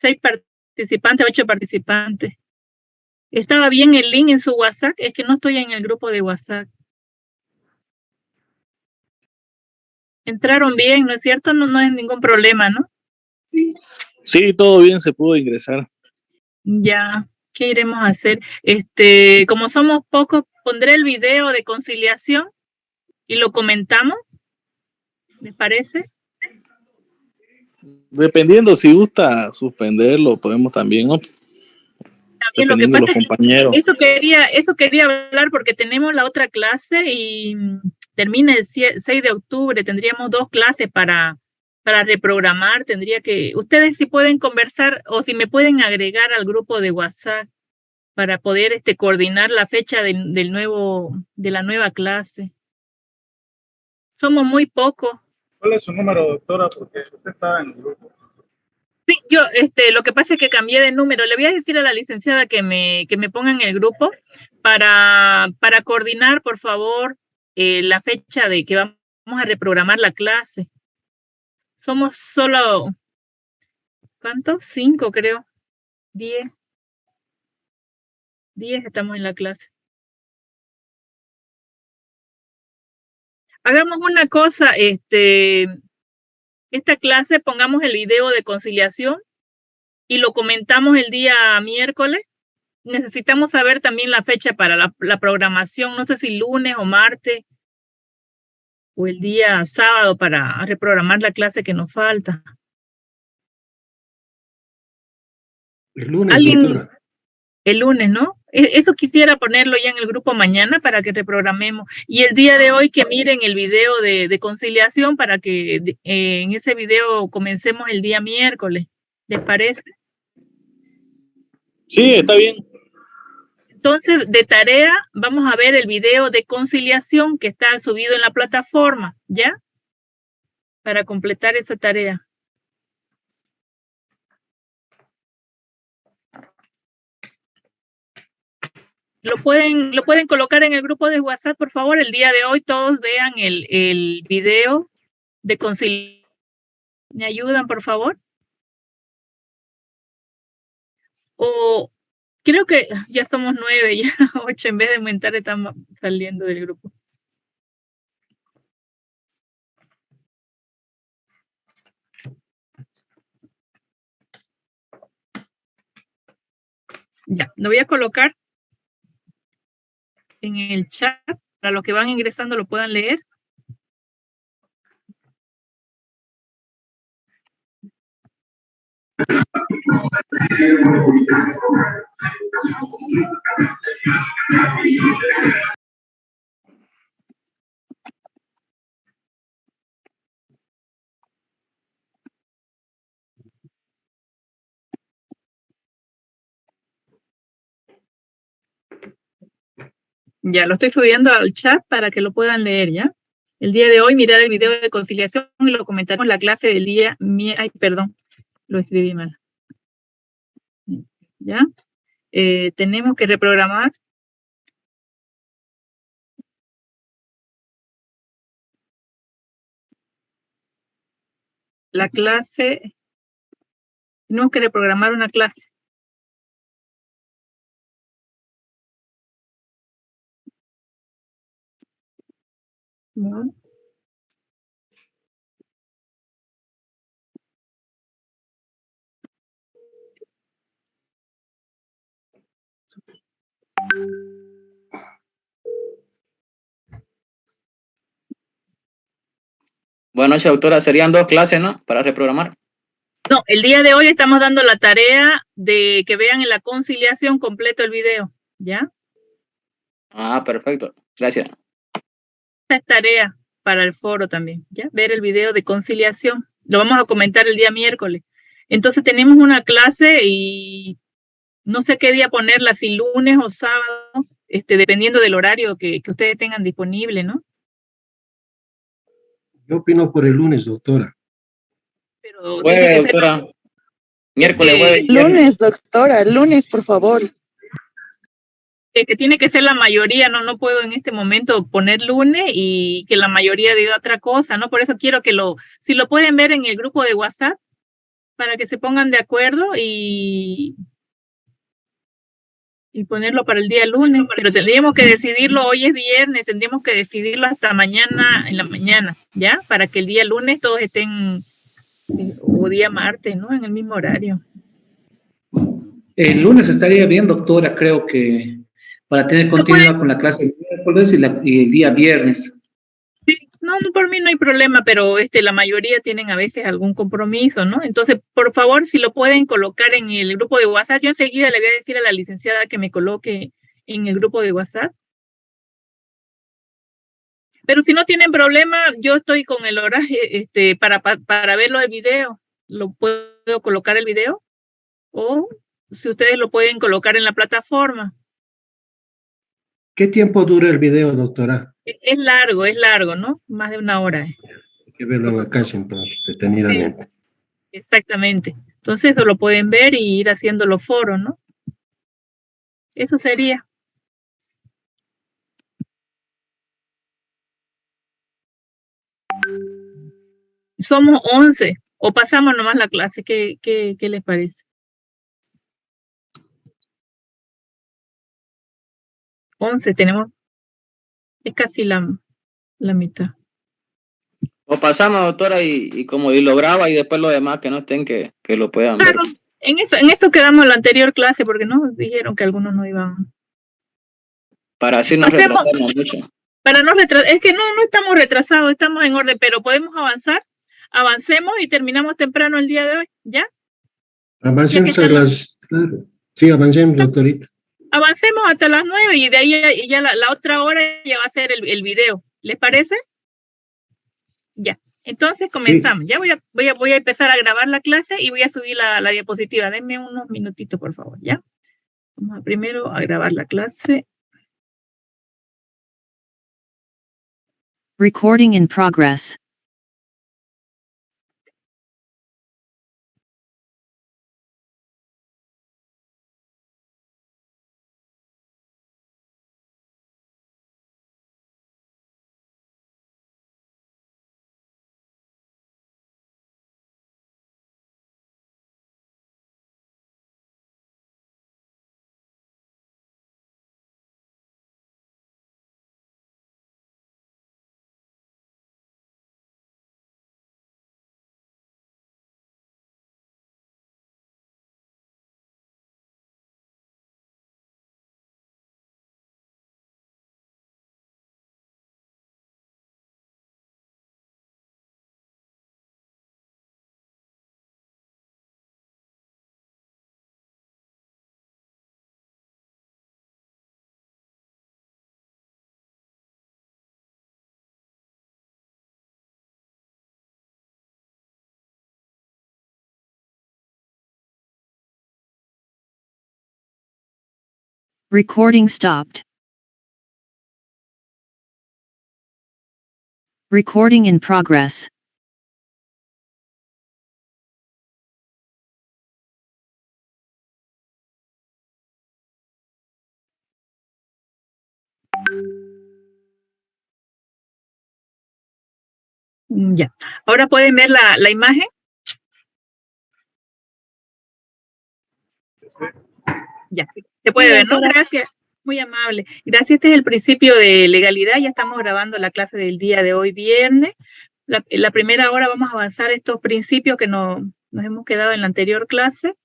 6 participantes, 8 participantes. ¿Estaba bien el link en su WhatsApp? Es que no estoy en el grupo de WhatsApp. Entraron bien, ¿no es cierto? No es ningún problema, ¿no? Sí, todo bien, se pudo ingresar. Ya, ¿qué iremos a hacer? Como somos pocos, pondré el video de conciliación y lo comentamos. ¿Les parece? Dependiendo, si gusta suspenderlo, podemos también, ¿no? También lo que Dependiendo de pasa los es que compañeros. eso quería hablar porque tenemos la otra clase y termina el 6 de octubre. Tendríamos 2 clases para reprogramar. Ustedes si pueden conversar o si me pueden agregar al grupo de WhatsApp para poder coordinar la fecha de la nueva clase. Somos muy pocos. ¿Cuál es su número, doctora? Porque usted está en el grupo. Sí, yo, lo que pasa es que cambié de número. Le voy a decir a la licenciada que me ponga en el grupo para coordinar, por favor, la fecha de que vamos a reprogramar la clase. Somos solo, ¿cuántos? 5, creo. 10. 10 estamos en la clase. Hagamos una cosa, esta clase pongamos el video de conciliación y lo comentamos el día miércoles. Necesitamos saber también la fecha para la programación, no sé si lunes o martes o el día sábado para reprogramar la clase que nos falta. El lunes, doctora. El lunes, ¿no? Eso quisiera ponerlo ya en el grupo mañana para que reprogramemos. Y el día de hoy que miren el video de conciliación para que en ese video comencemos el día miércoles. ¿Les parece? Sí, está bien. Entonces, de tarea, vamos a ver el video de conciliación que está subido en la plataforma, ¿ya? Para completar esa tarea. Lo pueden colocar en el grupo de WhatsApp, por favor. El día de hoy todos vean el video de conciliación. ¿Me ayudan, por favor? O creo que ya somos 9, ya 8, en vez de aumentar estamos saliendo del grupo. Ya, lo voy a colocar en el chat para los que van ingresando lo puedan leer. Ya, lo estoy subiendo al chat para que lo puedan leer, ¿ya? El día de hoy mirar el video de conciliación y lo comentaremos en la clase del día. Ay, perdón, lo escribí mal. ¿Ya? Tenemos que reprogramar la clase. Tenemos que reprogramar una clase. ¿No? Buenas noches, doctora. Serían 2 clases, ¿no? Para reprogramar. No, el día de hoy estamos dando la tarea de que vean en la conciliación completo el video, ¿ya? Ah, perfecto. Gracias. Esta es tarea para el foro también, ¿ya? Ver el video de conciliación. Lo vamos a comentar el día miércoles. Entonces tenemos una clase y no sé qué día ponerla, si lunes o sábado, dependiendo del horario que ustedes tengan disponible, ¿no? Yo opino por el lunes, doctora. Pero Jueves, doctora. Miércoles, jueves. Lunes, doctora, lunes, por favor. Que tiene que ser la mayoría, no puedo en este momento poner lunes y que la mayoría diga otra cosa, ¿no? Por eso quiero que si lo pueden ver en el grupo de WhatsApp, para que se pongan de acuerdo y ponerlo para el día lunes, pero tendríamos que decidirlo, hoy es viernes, tendríamos que decidirlo hasta mañana, en la mañana, ¿ya? Para que el día lunes todos estén, o día martes, ¿no? En el mismo horario. El lunes estaría bien, doctora, creo que para tener continuidad con la clase el miércoles y el día viernes. Sí, no, por mí no hay problema, pero la mayoría tienen a veces algún compromiso, ¿no? Entonces, por favor, si lo pueden colocar en el grupo de WhatsApp, yo enseguida le voy a decir a la licenciada que me coloque en el grupo de WhatsApp. Pero si no tienen problema, yo estoy con el horario para verlo el video. ¿Lo puedo colocar el video? O si ustedes lo pueden colocar en la plataforma. ¿Qué tiempo dura el video, doctora? Es largo, ¿no? Más de 1 hora. Hay que verlo en la casa, entonces, detenidamente. Sí, exactamente. Entonces eso lo pueden ver y ir haciendo los foros, ¿no? Eso sería. Somos 11. O pasamos nomás la clase. ¿Qué les parece? 11 tenemos. Es casi la mitad. O pasamos, doctora, y lo graba y después los demás que no estén, que lo puedan ver. Claro, en eso quedamos en la anterior clase porque nos dijeron que algunos no iban. Para así no retrasarnos mucho. Para no retrasar, es que no estamos retrasados, estamos en orden, pero podemos avanzar. Avancemos y terminamos temprano el día de hoy, ¿ya? Avancemos a las... Claro. Sí, avancemos, doctorita. Avancemos hasta las 9 y de ahí ya la otra hora ya va a ser el video. ¿Les parece? Ya. Entonces comenzamos. Sí. Ya voy a empezar a grabar la clase y voy a subir la diapositiva. Denme unos minutitos, por favor, ¿ya? Vamos primero a grabar la clase. Recording in progress. Recording stopped. Recording in progress. Ya. Ahora pueden ver la imagen. Ya. Se puede ver, ¿no? Gracias. Muy amable. Gracias. Este es el principio de legalidad. Ya estamos grabando la clase del día de hoy, viernes. La primera hora vamos a avanzar estos principios que nos hemos quedado en la anterior clase.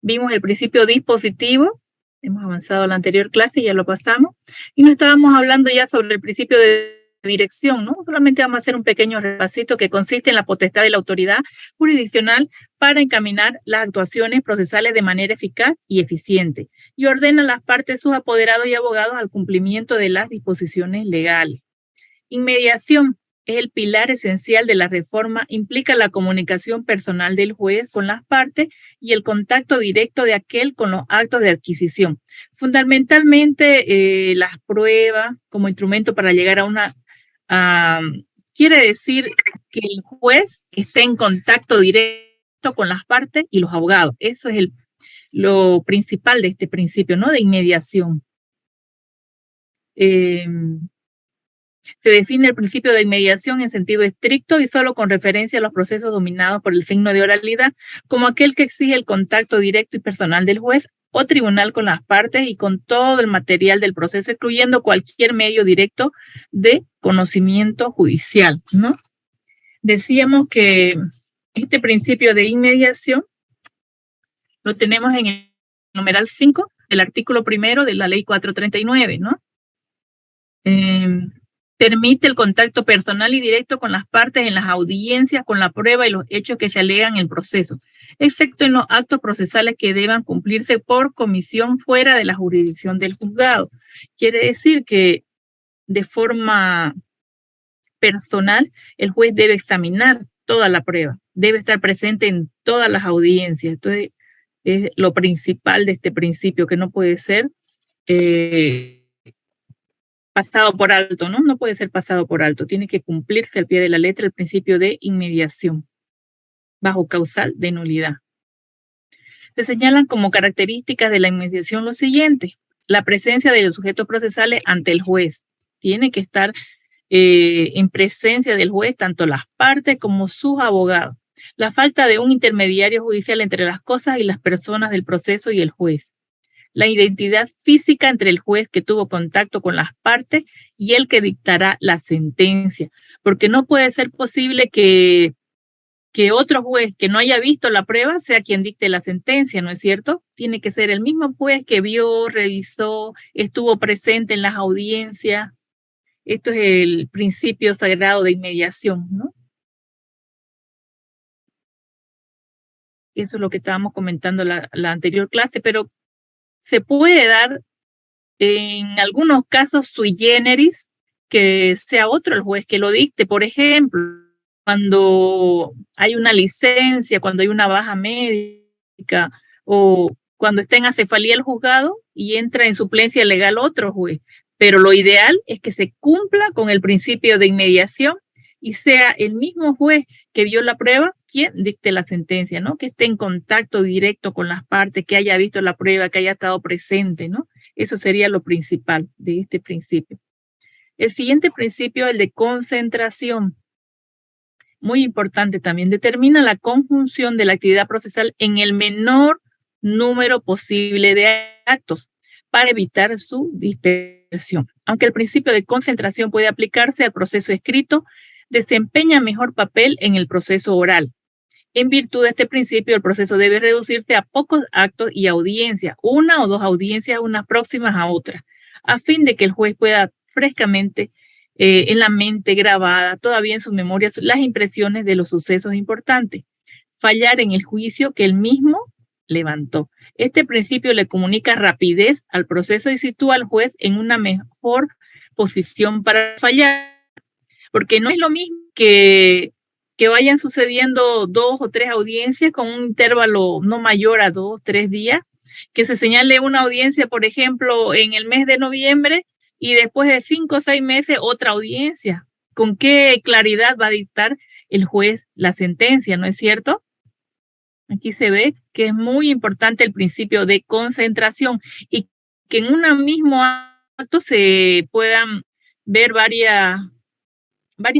Vimos el principio dispositivo. Hemos avanzado en la anterior clase y ya lo pasamos. Y nos estábamos hablando ya sobre el principio de dirección, ¿no? Solamente vamos a hacer un pequeño repasito que consiste en la potestad de la autoridad jurisdiccional para encaminar las actuaciones procesales de manera eficaz y eficiente y ordena a las partes, sus apoderados y abogados al cumplimiento de las disposiciones legales. Inmediación es el pilar esencial de la reforma, implica la comunicación personal del juez con las partes y el contacto directo de aquel con los actos de adquisición. Fundamentalmente, las pruebas como instrumento para llegar a una... quiere decir que el juez esté en contacto directo con las partes y los abogados. Eso es lo principal de este principio, ¿no? De inmediación. Se define el principio de inmediación en sentido estricto y solo con referencia a los procesos dominados por el signo de oralidad, como aquel que exige el contacto directo y personal del juez o tribunal con las partes y con todo el material del proceso, excluyendo cualquier medio directo de conocimiento judicial, ¿no? Decíamos que este principio de inmediación lo tenemos en el numeral 5 del artículo 1 de la ley 439, ¿no? Permite el contacto personal y directo con las partes en las audiencias, con la prueba y los hechos que se alegan en el proceso, excepto en los actos procesales que deban cumplirse por comisión fuera de la jurisdicción del juzgado. Quiere decir que de forma personal el juez debe examinar toda la prueba, debe estar presente en todas las audiencias. Entonces, es lo principal de este principio, que no puede ser pasado por alto, ¿no? No puede ser pasado por alto. Tiene que cumplirse al pie de la letra el principio de inmediación, bajo causal de nulidad. Se señalan como características de la inmediación lo siguiente: la presencia de los sujetos procesales ante el juez. Tiene que estar en presencia del juez tanto las partes como sus abogados. La falta de un intermediario judicial entre las cosas y las personas del proceso y el juez. La identidad física entre el juez que tuvo contacto con las partes y el que dictará la sentencia, porque no puede ser posible que otro juez que no haya visto la prueba sea quien dicte la sentencia, ¿no es cierto? Tiene que ser el mismo juez que vio, revisó, estuvo presente en las audiencias. Esto es el principio sagrado de inmediación, ¿no? Eso es lo que estábamos comentando la anterior clase, pero se puede dar en algunos casos sui generis, que sea otro el juez que lo dicte. Por ejemplo, cuando hay una licencia, cuando hay una baja médica o cuando está en acefalía el juzgado y entra en suplencia legal otro juez. Pero lo ideal es que se cumpla con el principio de inmediación y sea el mismo juez que vio la prueba quien dicte la sentencia, ¿no? Que esté en contacto directo con las partes, que haya visto la prueba, que haya estado presente, ¿no? Eso sería lo principal de este principio. El siguiente principio, el de concentración, muy importante también, determina la conjunción de la actividad procesal en el menor número posible de actos para evitar su dispersión. Aunque el principio de concentración puede aplicarse al proceso escrito, desempeña mejor papel en el proceso oral. En virtud de este principio, el proceso debe reducirse a pocos actos y audiencias, una o dos audiencias, unas próximas a otras, a fin de que el juez pueda frescamente en la mente grabada, todavía en su memoria, las impresiones de los sucesos importantes. Fallar en el juicio que él mismo levantó. Este principio le comunica rapidez al proceso y sitúa al juez en una mejor posición para fallar, porque no es lo mismo que vayan sucediendo 2 o 3 audiencias con un intervalo no mayor a 2 o 3 días, que se señale una audiencia, por ejemplo, en el mes de noviembre y después de 5 o 6 meses otra audiencia. ¿Con qué claridad va a dictar el juez la sentencia, no es cierto? Aquí se ve que es muy importante el principio de concentración y que en un mismo acto se puedan ver varias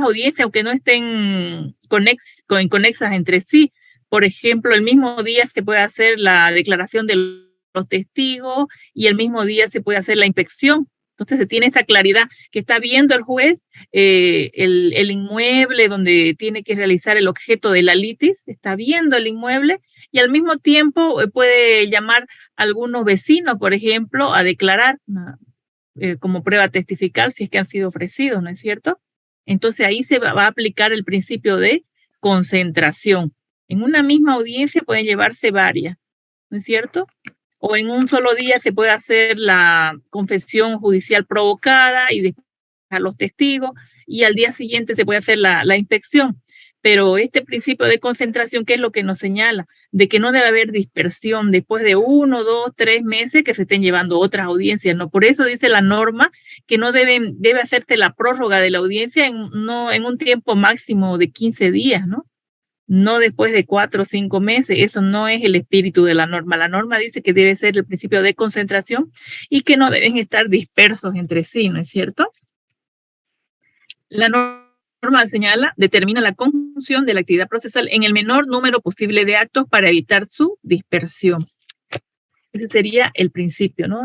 audiencias, aunque no estén conexas entre sí. Por ejemplo, el mismo día se puede hacer la declaración de los testigos y el mismo día se puede hacer la inspección. Entonces se tiene esta claridad que está viendo el juez el inmueble donde tiene que realizar el objeto de la litis, está viendo el inmueble y al mismo tiempo puede llamar a algunos vecinos, por ejemplo, a declarar como prueba testifical si es que han sido ofrecidos, ¿no es cierto? Entonces ahí se va a aplicar el principio de concentración. En una misma audiencia pueden llevarse varias, ¿no es cierto? O en un solo día se puede hacer la confesión judicial provocada y después a los testigos, y al día siguiente se puede hacer la inspección. Pero este principio de concentración, ¿qué es lo que nos señala? De que no debe haber dispersión después de 1, 2, 3 meses que se estén llevando otras audiencias, ¿no? Por eso dice la norma que no debe hacerse la prórroga de la audiencia en un tiempo máximo de 15 días, ¿no? No después de 4 o 5 meses. Eso no es el espíritu de la norma. La norma dice que debe ser el principio de concentración y que no deben estar dispersos entre sí, ¿no es cierto? La norma determina la conjunción de la actividad procesal en el menor número posible de actos para evitar su dispersión. Ese sería el principio, ¿no?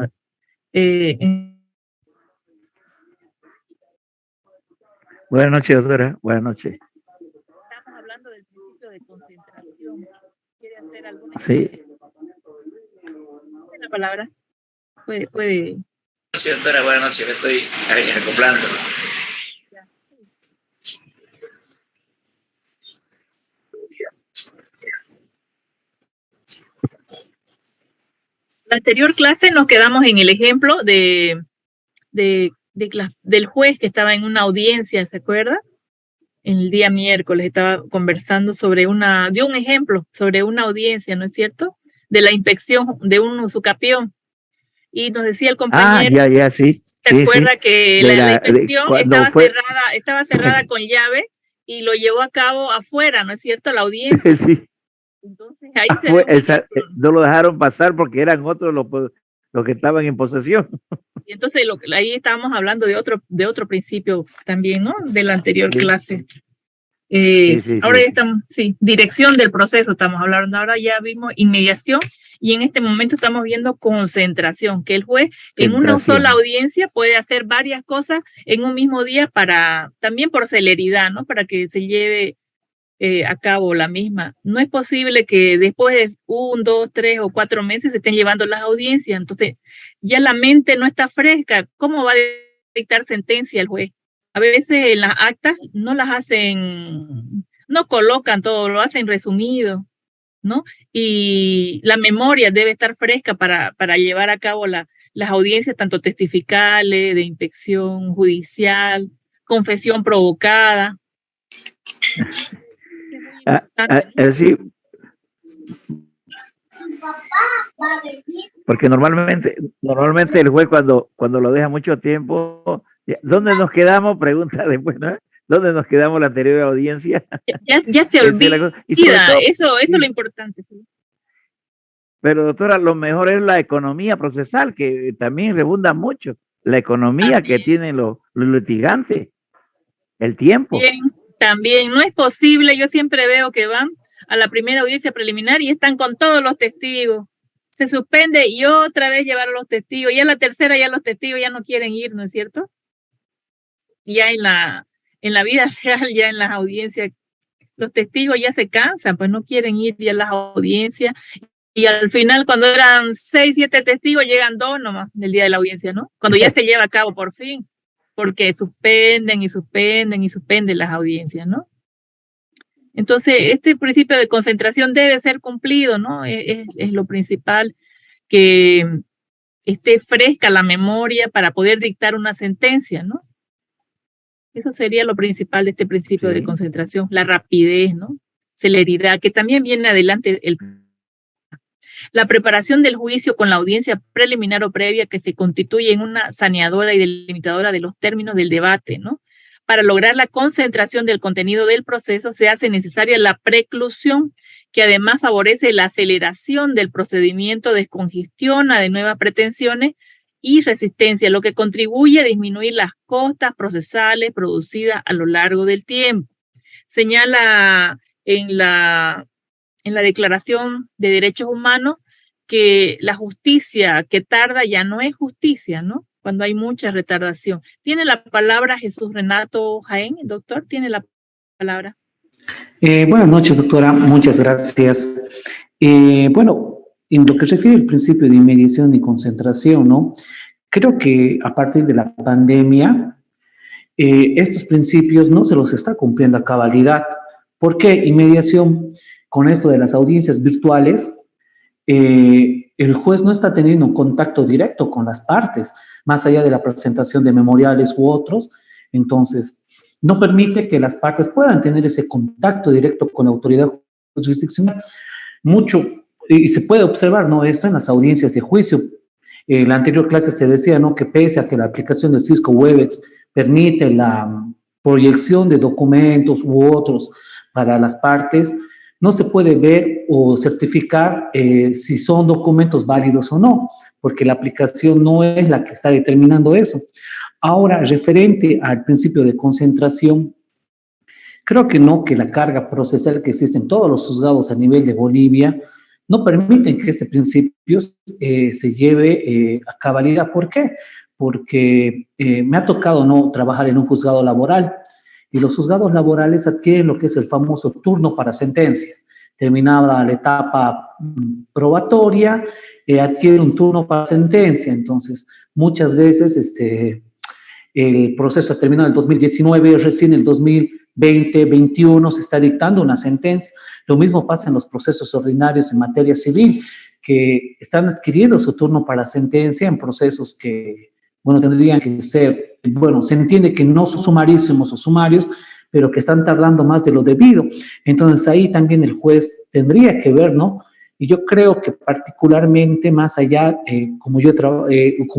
Buenas noches, doctora. Buenas noches. Estamos hablando del principio de concentración. ¿Quiere hacer alguna? Sí. La palabra. Puede. Sí, doctora, buenas noches. Me estoy acoplando. La anterior clase nos quedamos en el ejemplo del juez que estaba en una audiencia, ¿se acuerda? El día miércoles estaba conversando sobre dio un ejemplo sobre una audiencia, ¿no es cierto? De la inspección de un usucapión. Y nos decía el compañero, sí. ¿se acuerda que la inspección estaba cerrada con llave y lo llevó a cabo afuera, ¿no es cierto? La audiencia. Sí. Entonces ahí no lo dejaron pasar porque eran otros los que estaban en posesión. Y entonces ahí estábamos hablando de otro principio también, ¿no? De la anterior clase. Ahora ya estamos, dirección del proceso estamos hablando. Ahora ya vimos inmediación y en este momento estamos viendo concentración, que el juez en una sola audiencia puede hacer varias cosas en un mismo día también por celeridad, ¿no? Para que se lleve a cabo la misma. No es posible que después de 1, 2, 3 o 4 meses se estén llevando las audiencias. Entonces, ya la mente no está fresca. ¿Cómo va a dictar sentencia el juez? A veces en las actas no las hacen, no colocan todo, lo hacen resumido, ¿no? Y la memoria debe estar fresca para llevar a cabo las audiencias, tanto testificales, de inspección judicial, confesión provocada. Sí, porque normalmente el juez cuando lo deja mucho tiempo, ¿dónde nos quedamos? Pregunta después, ¿no? ¿Dónde nos quedamos la anterior audiencia? Ya se olvida. Eso es lo importante. Pero doctora, lo mejor es la economía procesal, que también rebunda mucho. La economía que tienen los litigantes, el tiempo. También no es posible, yo siempre veo que van a la primera audiencia preliminar y están con todos los testigos. Se suspende y otra vez llevar a los testigos. Y a la tercera ya los testigos ya no quieren ir, ¿no es cierto? Ya en la vida real, ya en las audiencias, los testigos ya se cansan, pues no quieren ir ya a las audiencias. Y al final, cuando eran 6, 7 testigos, llegan 2 nomás del día de la audiencia, ¿no? Cuando ya se lleva a cabo por fin. Porque suspenden las audiencias, ¿no? Entonces, este principio de concentración debe ser cumplido, ¿no? Es lo principal, que esté fresca la memoria para poder dictar una sentencia, ¿no? Eso sería lo principal de este principio de concentración, la rapidez, ¿no? Celeridad, que también viene adelante la preparación del juicio con la audiencia preliminar o previa que se constituye en una saneadora y delimitadora de los términos del debate, ¿no? Para lograr la concentración del contenido del proceso se hace necesaria la preclusión, que además favorece la aceleración del procedimiento, descongestiona de nuevas pretensiones y resistencia, lo que contribuye a disminuir las costas procesales producidas a lo largo del tiempo. Señala en la Declaración de Derechos Humanos que la justicia que tarda ya no es justicia, ¿no? Cuando hay mucha retardación. Tiene la palabra Jesús Renato Jaén, doctor, tiene la palabra. Buenas noches, doctora, muchas gracias. Bueno, en lo que se refiere al principio de inmediación y concentración, ¿no? Creo que a partir de la pandemia, estos principios no se los está cumpliendo a cabalidad. ¿Por qué? Inmediación, con esto de las audiencias virtuales, el juez no está teniendo un contacto directo con las partes, más allá de la presentación de memoriales u otros. Entonces, no permite que las partes puedan tener ese contacto directo con la autoridad jurisdiccional. Mucho, y se puede observar, ¿no?, esto en las audiencias de juicio. En la anterior clase se decía, ¿no?, que pese a que la aplicación del Cisco Webex permite la proyección de documentos u otros para las partes, no se puede ver o certificar si son documentos válidos o no, porque la aplicación no es la que está determinando eso. Ahora, referente al principio de concentración, creo que no, que la carga procesal que existe en todos los juzgados a nivel de Bolivia no permiten que este principio se lleve a cabalidad. ¿Por qué? Porque me ha tocado no trabajar en un juzgado laboral y los juzgados laborales adquieren lo que es el famoso turno para sentencia. Terminada la etapa probatoria, adquiere un turno para sentencia. Entonces, muchas veces el proceso terminó en el 2019, recién en el 2020-21 se está dictando una sentencia. Lo mismo pasa en los procesos ordinarios en materia civil, que están adquiriendo su turno para sentencia en procesos que, bueno, tendrían que ser, bueno, se entiende que no son sumarísimos o sumarios, pero que están tardando más de lo debido. Entonces ahí también el juez tendría que ver, ¿no? Y yo creo que particularmente más allá, como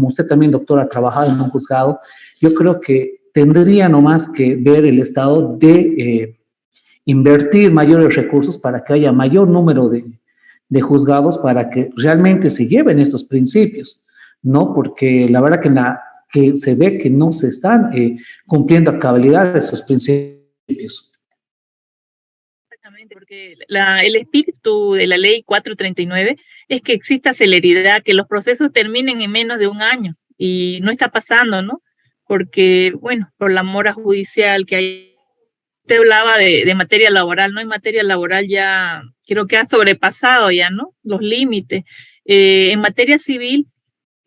usted también, doctora, ha trabajado en un juzgado, yo creo que tendría nomás que ver el Estado de invertir mayores recursos para que haya mayor número de juzgados para que realmente se lleven estos principios, ¿no? Porque la verdad que se ve que no se están cumpliendo a cabalidad esos principios. Exactamente, porque el espíritu de la ley 439 es que exista celeridad, que los procesos terminen en menos de un año, y no está pasando, ¿no? Porque, bueno, por la mora judicial que hay, usted hablaba de materia laboral, ¿no? En materia laboral ya creo que ha sobrepasado ya, ¿no? Los límites. En materia civil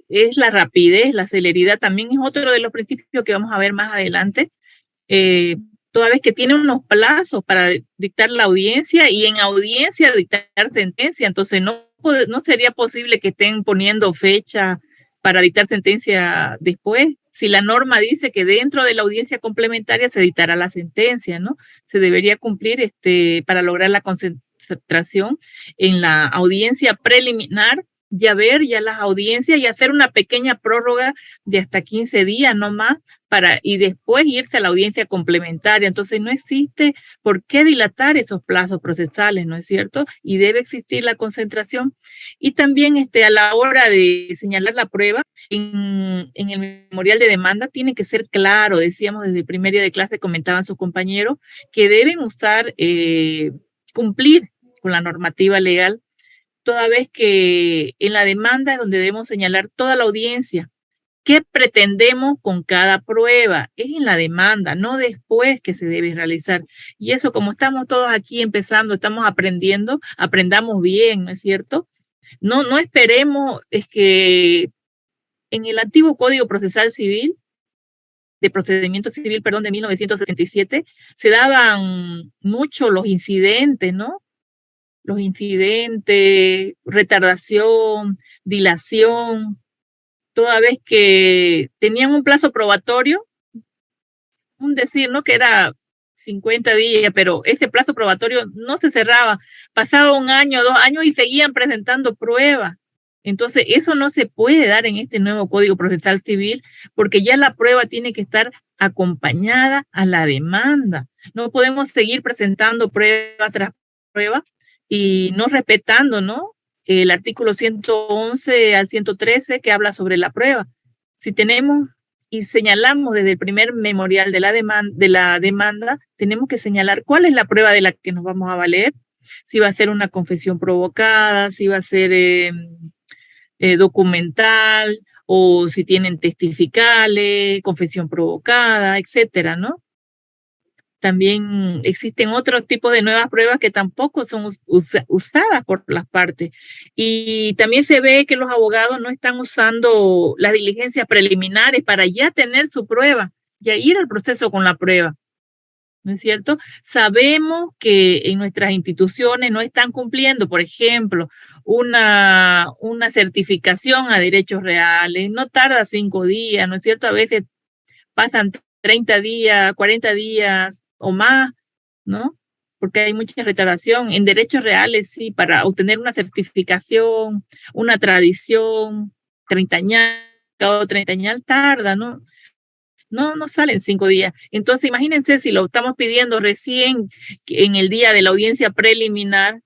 es la rapidez, la celeridad, también es otro de los principios que vamos a ver más adelante, toda vez que tiene unos plazos para dictar la audiencia y en audiencia dictar sentencia, entonces no sería posible que estén poniendo fecha para dictar sentencia después. Si la norma dice que dentro de la audiencia complementaria se dictará la sentencia, ¿no? Se debería cumplir para lograr la concentración en la audiencia preliminar, ya ver ya las audiencias y hacer una pequeña prórroga de hasta 15 días no más y después irse a la audiencia complementaria. Entonces no existe por qué dilatar esos plazos procesales, ¿no es cierto? Y debe existir la concentración. Y también a la hora de señalar la prueba, en el memorial de demanda tiene que ser claro, decíamos desde el primer día de clase, comentaban sus compañeros, que deben cumplir con la normativa legal, toda vez que en la demanda es donde debemos señalar toda la audiencia. ¿Qué pretendemos con cada prueba? Es en la demanda, no después que se debe realizar. Y eso, como estamos todos aquí empezando, estamos aprendiendo, aprendamos bien, ¿no es cierto? No esperemos, es que en el antiguo Código Procesal Civil, de Procedimiento Civil, perdón, de 1977, se daban mucho los incidentes, ¿no? Los incidentes, retardación, dilación, toda vez que tenían un plazo probatorio, un decir, ¿no? Que era 50 días, pero ese plazo probatorio no se cerraba. Pasaba 1 año, 2 años y seguían presentando pruebas. Entonces, eso no se puede dar en este nuevo Código Procesal Civil, porque ya la prueba tiene que estar acompañada a la demanda. No podemos seguir presentando prueba tras prueba y no respetando, ¿no? El artículo 111 al 113 que habla sobre la prueba. Si tenemos y señalamos desde el primer memorial de la demanda, tenemos que señalar cuál es la prueba de la que nos vamos a valer, si va a ser una confesión provocada, si va a ser documental, o si tienen testificales, confesión provocada, etcétera, ¿no? También existen otros tipos de nuevas pruebas que tampoco son usadas por las partes. Y también se ve que los abogados no están usando las diligencias preliminares para ya tener su prueba, ya ir al proceso con la prueba, ¿no es cierto? Sabemos que en nuestras instituciones no están cumpliendo, por ejemplo, una certificación a derechos reales, no tarda 5 días, ¿no es cierto? A veces pasan 30 días, 40 días o más, ¿no? Porque hay mucha retardación. En derechos reales, sí, para obtener una certificación, una tradición, 30añal, o 30añal tarda, ¿no? No salen 5 días. Entonces, imagínense si lo estamos pidiendo recién en el día de la audiencia preliminar,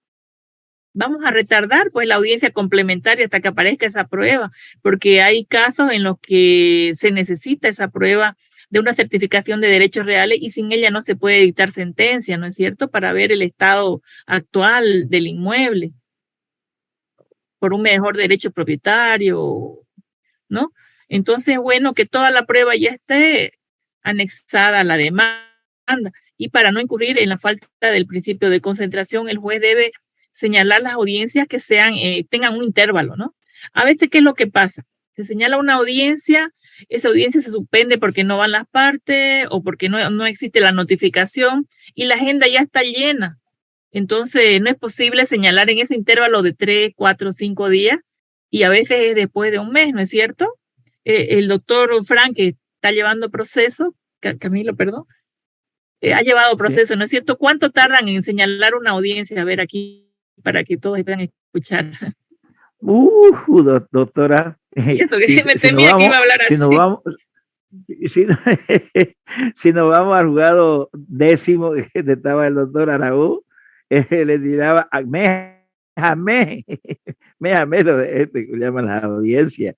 vamos a retardar pues la audiencia complementaria hasta que aparezca esa prueba, porque hay casos en los que se necesita esa prueba de una certificación de derechos reales y sin ella no se puede dictar sentencia, ¿no es cierto?, para ver el estado actual del inmueble por un mejor derecho propietario, ¿no? Entonces, bueno, que toda la prueba ya esté anexada a la demanda, y para no incurrir en la falta del principio de concentración, el juez debe señalar las audiencias que sean, tengan un intervalo, ¿no? A veces, ¿qué es lo que pasa? Se señala una audiencia, esa audiencia se suspende porque no van las partes o porque no existe la notificación y la agenda ya está llena. Entonces, no es posible señalar en ese intervalo de 3, 4, 5 días y a veces es después de un mes, ¿no es cierto? El doctor Frank, que está llevando proceso, Camilo, perdón, ha llevado proceso, ¿no es cierto? ¿Cuánto tardan en señalar una audiencia? A ver aquí, para que todos puedan escuchar. Doctora. Y eso que me temía que iba a hablar así. Si nos vamos al juzgado 10º, que estaba el doctor Araúz, le tiraba a mes a mes, lo de que llaman la audiencia.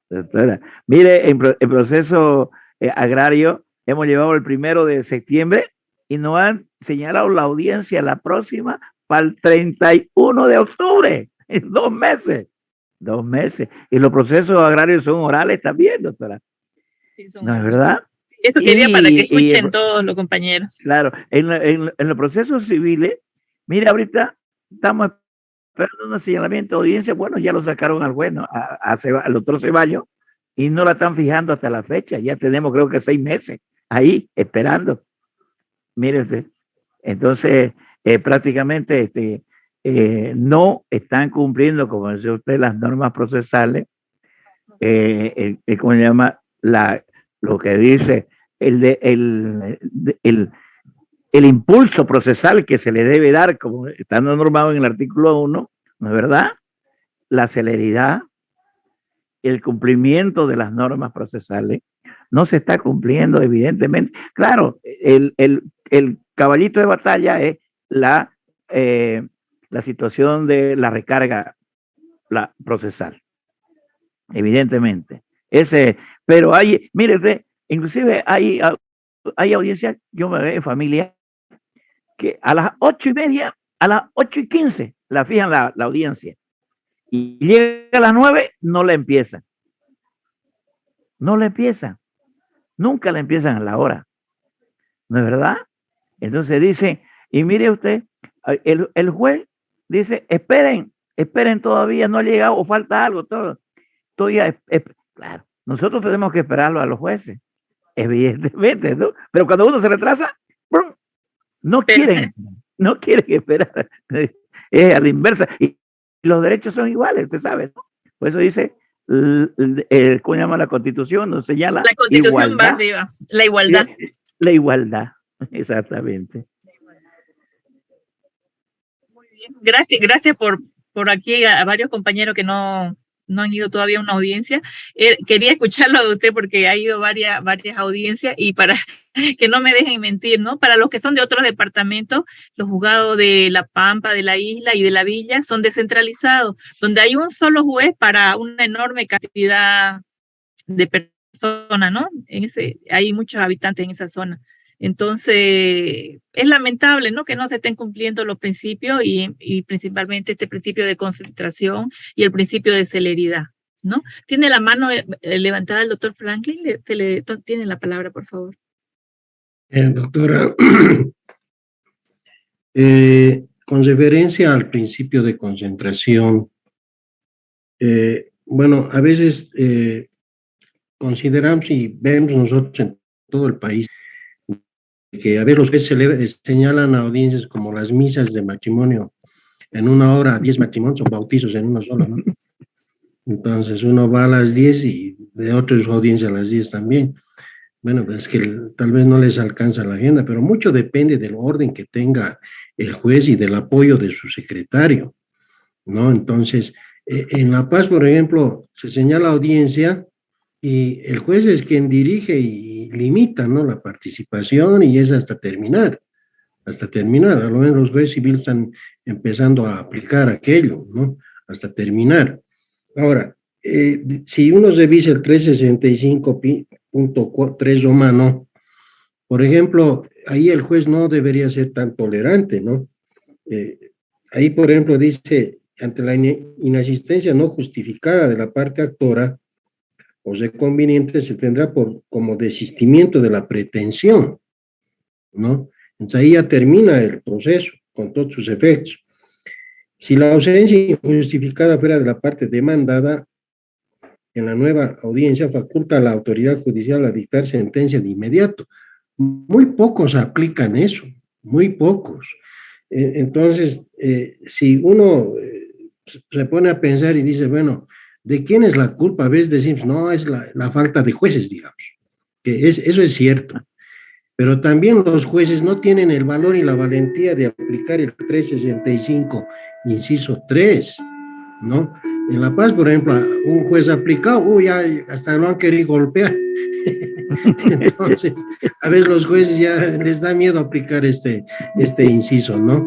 Doctora, mire, en proceso agrario hemos llevado el 1 de septiembre y nos han señalado la audiencia la próxima para el 31 de octubre, en 2 meses. 2 meses. Y los procesos agrarios son orales también, doctora. Sí, ¿No es verdad? Eso quería para que escuchen todos los compañeros. Claro, en los procesos civiles, mire, ahorita estamos esperando un señalamiento de audiencia. Bueno, ya lo sacaron al juez, ¿no? al doctor Ceballos, y no la están fijando hasta la fecha. Ya tenemos, creo que 6 meses ahí esperando. Mire usted. Entonces, prácticamente no están cumpliendo, como dice usted, las normas procesales. ¿Cómo se llama? Lo que dice el impulso procesal que se le debe dar, como está normado en el artículo 1, ¿no es verdad? La celeridad, el cumplimiento de las normas procesales, no se está cumpliendo, evidentemente. Claro, el caballito de batalla es la situación de la recarga procesal, evidentemente. Pero mire, inclusive hay audiencias, yo me veo en familia, que a las 8:30, a las 8:15 la fijan la audiencia. Y llega a las 9, no la empiezan. No la empiezan. Nunca la empiezan a la hora. ¿No es verdad? Entonces dice, y mire usted, el juez dice, esperen todavía, no ha llegado o falta algo. Todavía, claro, nosotros tenemos que esperarlo a los jueces, evidentemente, ¿no? Pero cuando uno se retrasa, no quieren esperar. Es a la inversa. Y los derechos son iguales, usted sabe, ¿no? Por eso dice, ¿cómo se llama la Constitución? Nos señala la Constitución igualdad, va arriba, la igualdad. La igualdad, exactamente. Muy bien. Gracias por aquí a varios compañeros que no han ido todavía a una audiencia. Quería escucharlo de usted porque ha ido varias audiencias y para que no me dejen mentir, ¿no? Para los que son de otros departamentos, los juzgados de La Pampa, de la Isla y de la Villa son descentralizados, donde hay un solo juez para una enorme cantidad de personas, ¿no? Hay muchos habitantes en esa zona. Entonces, es lamentable, ¿no?, que no se estén cumpliendo los principios y principalmente este principio de concentración y el principio de celeridad, ¿no? Tiene la mano levantada el doctor Franklin. Tiene la palabra, por favor. Doctora, con referencia al principio de concentración, bueno, a veces consideramos y vemos nosotros en todo el país que a veces los jueces señalan a audiencias como las misas de matrimonio, en 1 hora 10 matrimonios o bautizos en una sola, ¿no? Entonces uno va a las 10 y de otros audiencia a las 10 también. Bueno, pues es que tal vez no les alcanza la agenda, pero mucho depende del orden que tenga el juez y del apoyo de su secretario, ¿no? Entonces, en La Paz, por ejemplo, se señala audiencia y el juez es quien dirige y limita, ¿no?, la participación, y es hasta terminar. A lo menos los jueces civiles están empezando a aplicar aquello, ¿no? Hasta terminar. Ahora, si uno revisa el 365.3 romano, por ejemplo, ahí el juez no debería ser tan tolerante, ¿no? Ahí, por ejemplo, dice, ante la inasistencia no justificada de la parte actora, o sea conveniente, se tendrá como desistimiento de la pretensión, ¿no? Entonces ahí ya termina el proceso con todos sus efectos. Si la ausencia injustificada fuera de la parte demandada, en la nueva audiencia faculta a la autoridad judicial a dictar sentencia de inmediato. Muy pocos aplican eso, muy pocos. Entonces, si uno se pone a pensar y dice, bueno, ¿de quién es la culpa? A veces decimos, no, es la falta de jueces, digamos, que eso es cierto. Pero también los jueces no tienen el valor y la valentía de aplicar el 365, inciso 3, ¿no? En La Paz, por ejemplo, un juez aplicado, uy, hasta lo han querido golpear. Entonces, a veces los jueces ya les da miedo aplicar este inciso, ¿no?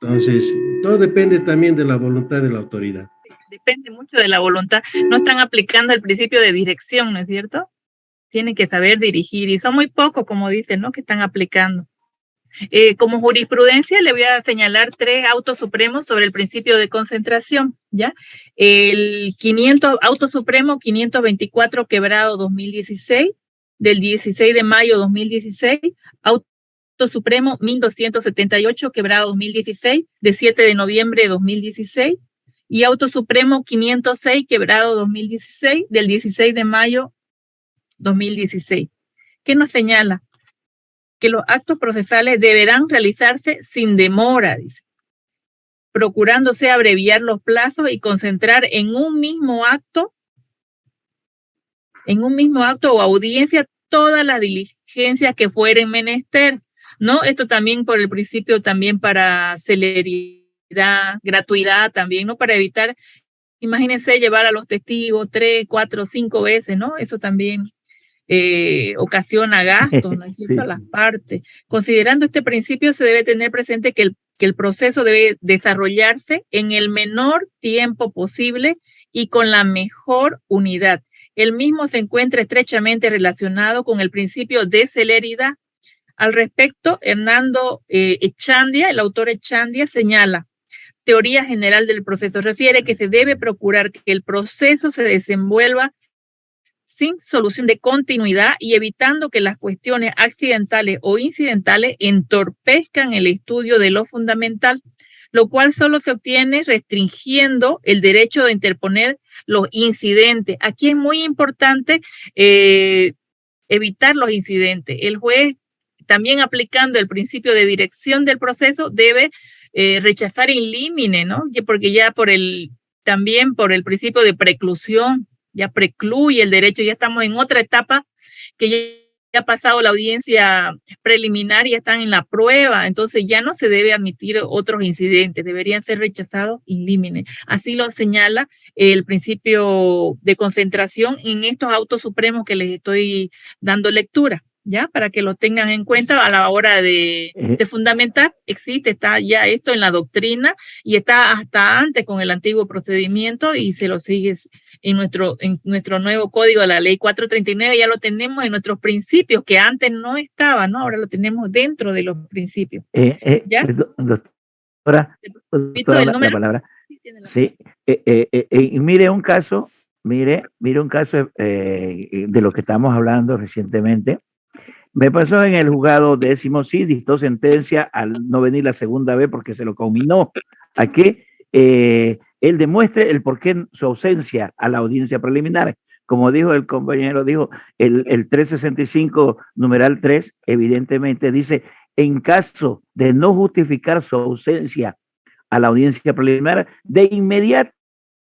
Entonces, todo depende también de la voluntad de la autoridad. Depende mucho de la voluntad. No están aplicando el principio de dirección, ¿no es cierto? Tienen que saber dirigir y son muy pocos, como dicen, ¿no? Que están aplicando. Como jurisprudencia le voy a señalar 3 autos supremos sobre el principio de concentración, ¿ya? El auto supremo 524 quebrado 2016, del 16 de mayo 2016, auto supremo 1278 quebrado 2016, de 7 de noviembre de 2016, y auto supremo 506 quebrado 2016, del 16 de mayo 2016. ¿Qué nos señala? Que los actos procesales deberán realizarse sin demora, dice, procurándose abreviar los plazos y concentrar en un mismo acto o audiencia todas las diligencias que fueren menester, ¿no? Esto también por el principio, también para celeridad, gratuidad también, ¿no? Para evitar, imagínense, llevar a los testigos 3, 4, 5 veces, ¿no? Eso también ocasiona gastos, ¿no es cierto? Sí. A las partes. Considerando este principio, se debe tener presente que el proceso debe desarrollarse en el menor tiempo posible y con la mejor unidad. El mismo se encuentra estrechamente relacionado con el principio de celeridad. Al respecto, Hernando Echandia, el autor Echandia, señala: teoría general del proceso refiere que se debe procurar que el proceso se desenvuelva sin solución de continuidad y evitando que las cuestiones accidentales o incidentales entorpezcan el estudio de lo fundamental, lo cual solo se obtiene restringiendo el derecho de interponer los incidentes. Aquí es muy importante evitar los incidentes. El juez, también aplicando el principio de dirección del proceso, debe rechazar in limine, ¿no? Porque ya también por el principio de preclusión, ya precluye el derecho, ya estamos en otra etapa que ya ha pasado la audiencia preliminar y ya están en la prueba, entonces ya no se debe admitir otros incidentes, deberían ser rechazados in limine. Así lo señala el principio de concentración en estos autos supremos que les estoy dando lectura, ¿ya? Para que lo tengan en cuenta a la hora de fundamentar. Está ya esto en la doctrina y está hasta antes con el antiguo procedimiento y se lo sigue en nuestro nuevo código de la ley 439, ya lo tenemos en nuestros principios, que antes no estaba, ¿no? Ahora lo tenemos dentro de los principios. ¿Ya? Doctora, la palabra. Sí, mire un caso de lo que estamos hablando recientemente. Me pasó en el juzgado 10º, sí, dictó sentencia al no venir la segunda vez porque se lo conminó a que él demuestre el porqué su ausencia a la audiencia preliminar. Como dijo el compañero, el 365 numeral 3, evidentemente dice, en caso de no justificar su ausencia a la audiencia preliminar, de inmediato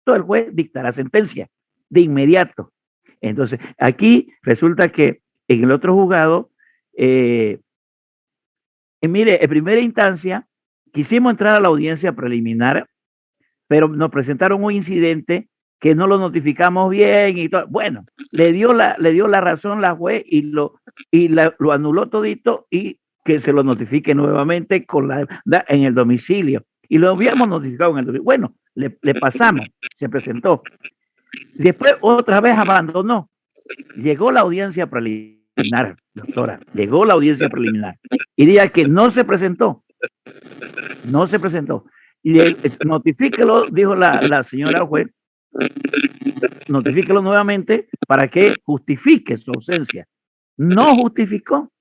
el juez dictará sentencia, de inmediato. Entonces, aquí resulta que en el otro juzgado, mire, en primera instancia, quisimos entrar a la audiencia preliminar, pero nos presentaron un incidente que no lo notificamos bien y todo. Bueno, le dio la razón la juez y lo anuló todito y que se lo notifique nuevamente en el domicilio. y lo habíamos notificado en el domingo. Bueno, le pasamos, se presentó. Después otra vez abandonó. Llegó la audiencia preliminar, doctora, llegó la audiencia preliminar y diga que no se presentó. No se presentó. Y notifíquelo, dijo la señora juez, notifíquelo nuevamente para que justifique su ausencia. No justificó.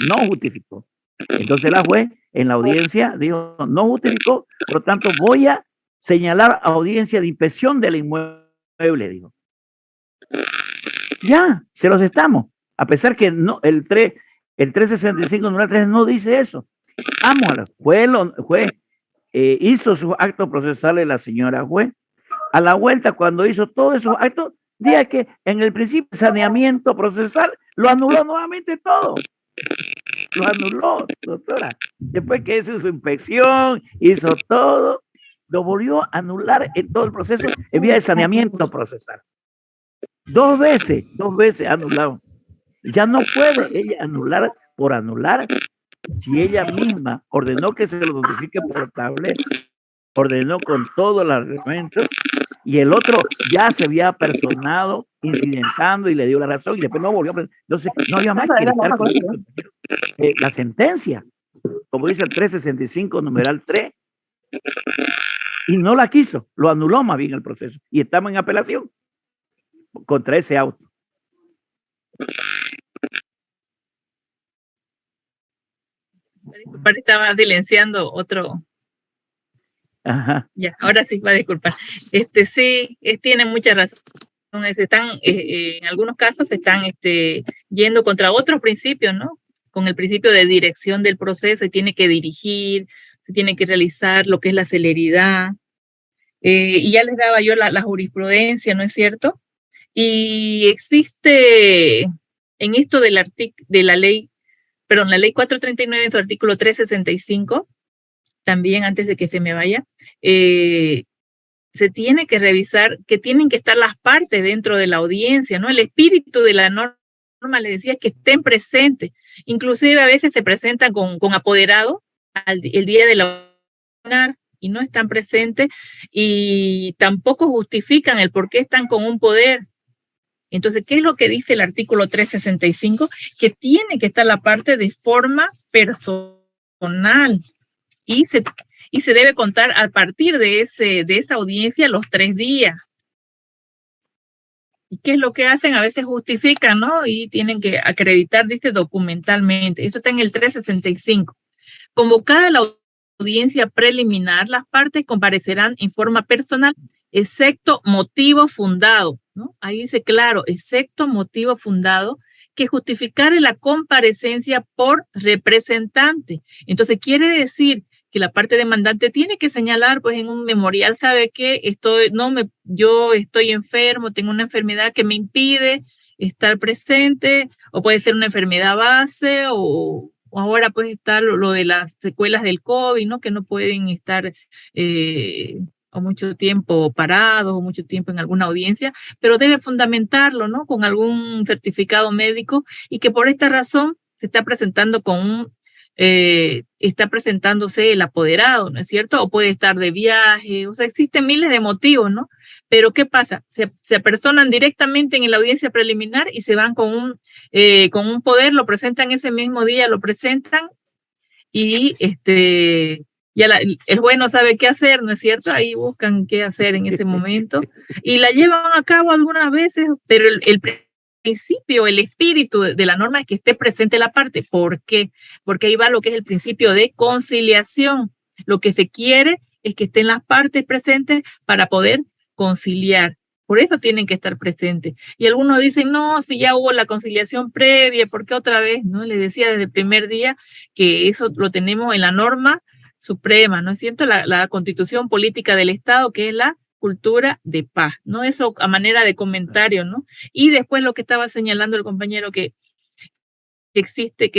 No justificó. Entonces la juez en la audiencia dijo, no justificó, por lo tanto voy a señalar audiencia de inspección del inmueble, dijo. Ya, se los estamos. A pesar que no, el 365 numeral 3 no dice eso. Vamos a la juez, hizo sus actos procesales la señora juez. A la vuelta, cuando hizo todos esos actos, diga que en el principio de saneamiento procesal lo anuló nuevamente todo. Lo anuló, doctora. Después que hizo su inspección, hizo todo, lo volvió a anular en todo el proceso en vía de saneamiento procesal. Dos veces anulado. Ya no puede ella anular por anular si ella misma ordenó que se lo notifique por tablero, ordenó con todo el reglamento y el otro ya se había personado, incidentando y le dio la razón y después no volvió a presentar. Entonces no había más que estar con la sentencia, como dice el 365 numeral 3, y no la quiso, lo anuló más bien el proceso y estamos en apelación contra ese auto. Estaba silenciando otro. Ajá. Ya, ahora sí, va a disculpar. Sí, tiene mucha razón. Están, en algunos casos se están yendo contra otros principios, ¿no? Con el principio de dirección del proceso y tiene que dirigir, se tiene que realizar lo que es la celeridad. Y ya les daba yo la jurisprudencia, ¿no es cierto? Y existe en esto de la ley 439 en su artículo 365, también antes de que se me vaya, se tiene que revisar que tienen que estar las partes dentro de la audiencia, ¿no? El espíritu de la norma, les decía, que estén presentes. Inclusive a veces se presentan con apoderado el día de la audiencia y no están presentes y tampoco justifican el por qué están con un poder. Entonces, ¿qué es lo que dice el artículo 365? Que tiene que estar la parte de forma personal y se debe contar a partir de esa audiencia los 3 días. ¿Y qué es lo que hacen? A veces justifican, ¿no? Y tienen que acreditar, dice, documentalmente. Eso está en el 365. Convocada la audiencia preliminar, las partes comparecerán en forma personal, excepto motivo fundado, ¿no? Ahí dice claro, excepto motivo fundado, que justificare la comparecencia por representante. Entonces quiere decir que la parte demandante tiene que señalar, pues en un memorial, ¿sabe qué? Yo estoy enfermo, tengo una enfermedad que me impide estar presente, o puede ser una enfermedad base, o ahora puede estar lo de las secuelas del COVID, ¿no? Que no pueden estar o mucho tiempo parados o mucho tiempo en alguna audiencia, pero debe fundamentarlo, ¿no? Con algún certificado médico y que por esta razón se está presentando está presentándose el apoderado, ¿no es cierto? O puede estar de viaje, o sea, existen miles de motivos, ¿no? Pero ¿qué pasa? Se apersonan directamente en la audiencia preliminar y se van con un poder, lo presentan ese mismo día, lo presentan y ya el juez no sabe qué hacer, ¿no es cierto? Ahí buscan qué hacer en ese momento y la llevan a cabo algunas veces, pero el principio, el espíritu de la norma es que esté presente la parte. ¿Por qué? Porque ahí va lo que es el principio de conciliación. Lo que se quiere es que estén las partes presentes para poder conciliar. Por eso tienen que estar presentes. Y algunos dicen, no, si ya hubo la conciliación previa, ¿por qué otra vez? ¿No? Les decía desde el primer día que eso lo tenemos en la norma suprema, ¿no es cierto? La Constitución Política del Estado, que es la cultura de paz, ¿no? Eso a manera de comentario, ¿no? Y después lo que estaba señalando el compañero, que existe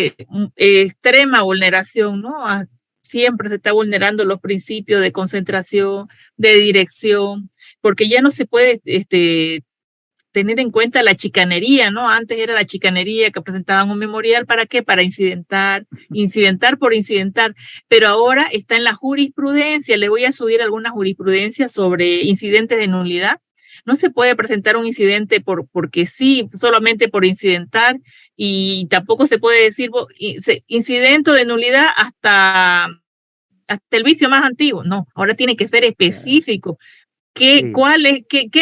extrema vulneración, ¿no? Siempre se está vulnerando los principios de concentración, de dirección, porque ya no se puede tener en cuenta la chicanería, ¿no? Antes era la chicanería que presentaban un memorial, ¿para qué? Para incidentar por incidentar, pero ahora está en la jurisprudencia. Le voy a subir alguna jurisprudencia sobre incidentes de nulidad. No se puede presentar un incidente porque sí, solamente por incidentar, y tampoco se puede decir incidente de nulidad hasta el vicio más antiguo. No, ahora tiene que ser específico. ¿Qué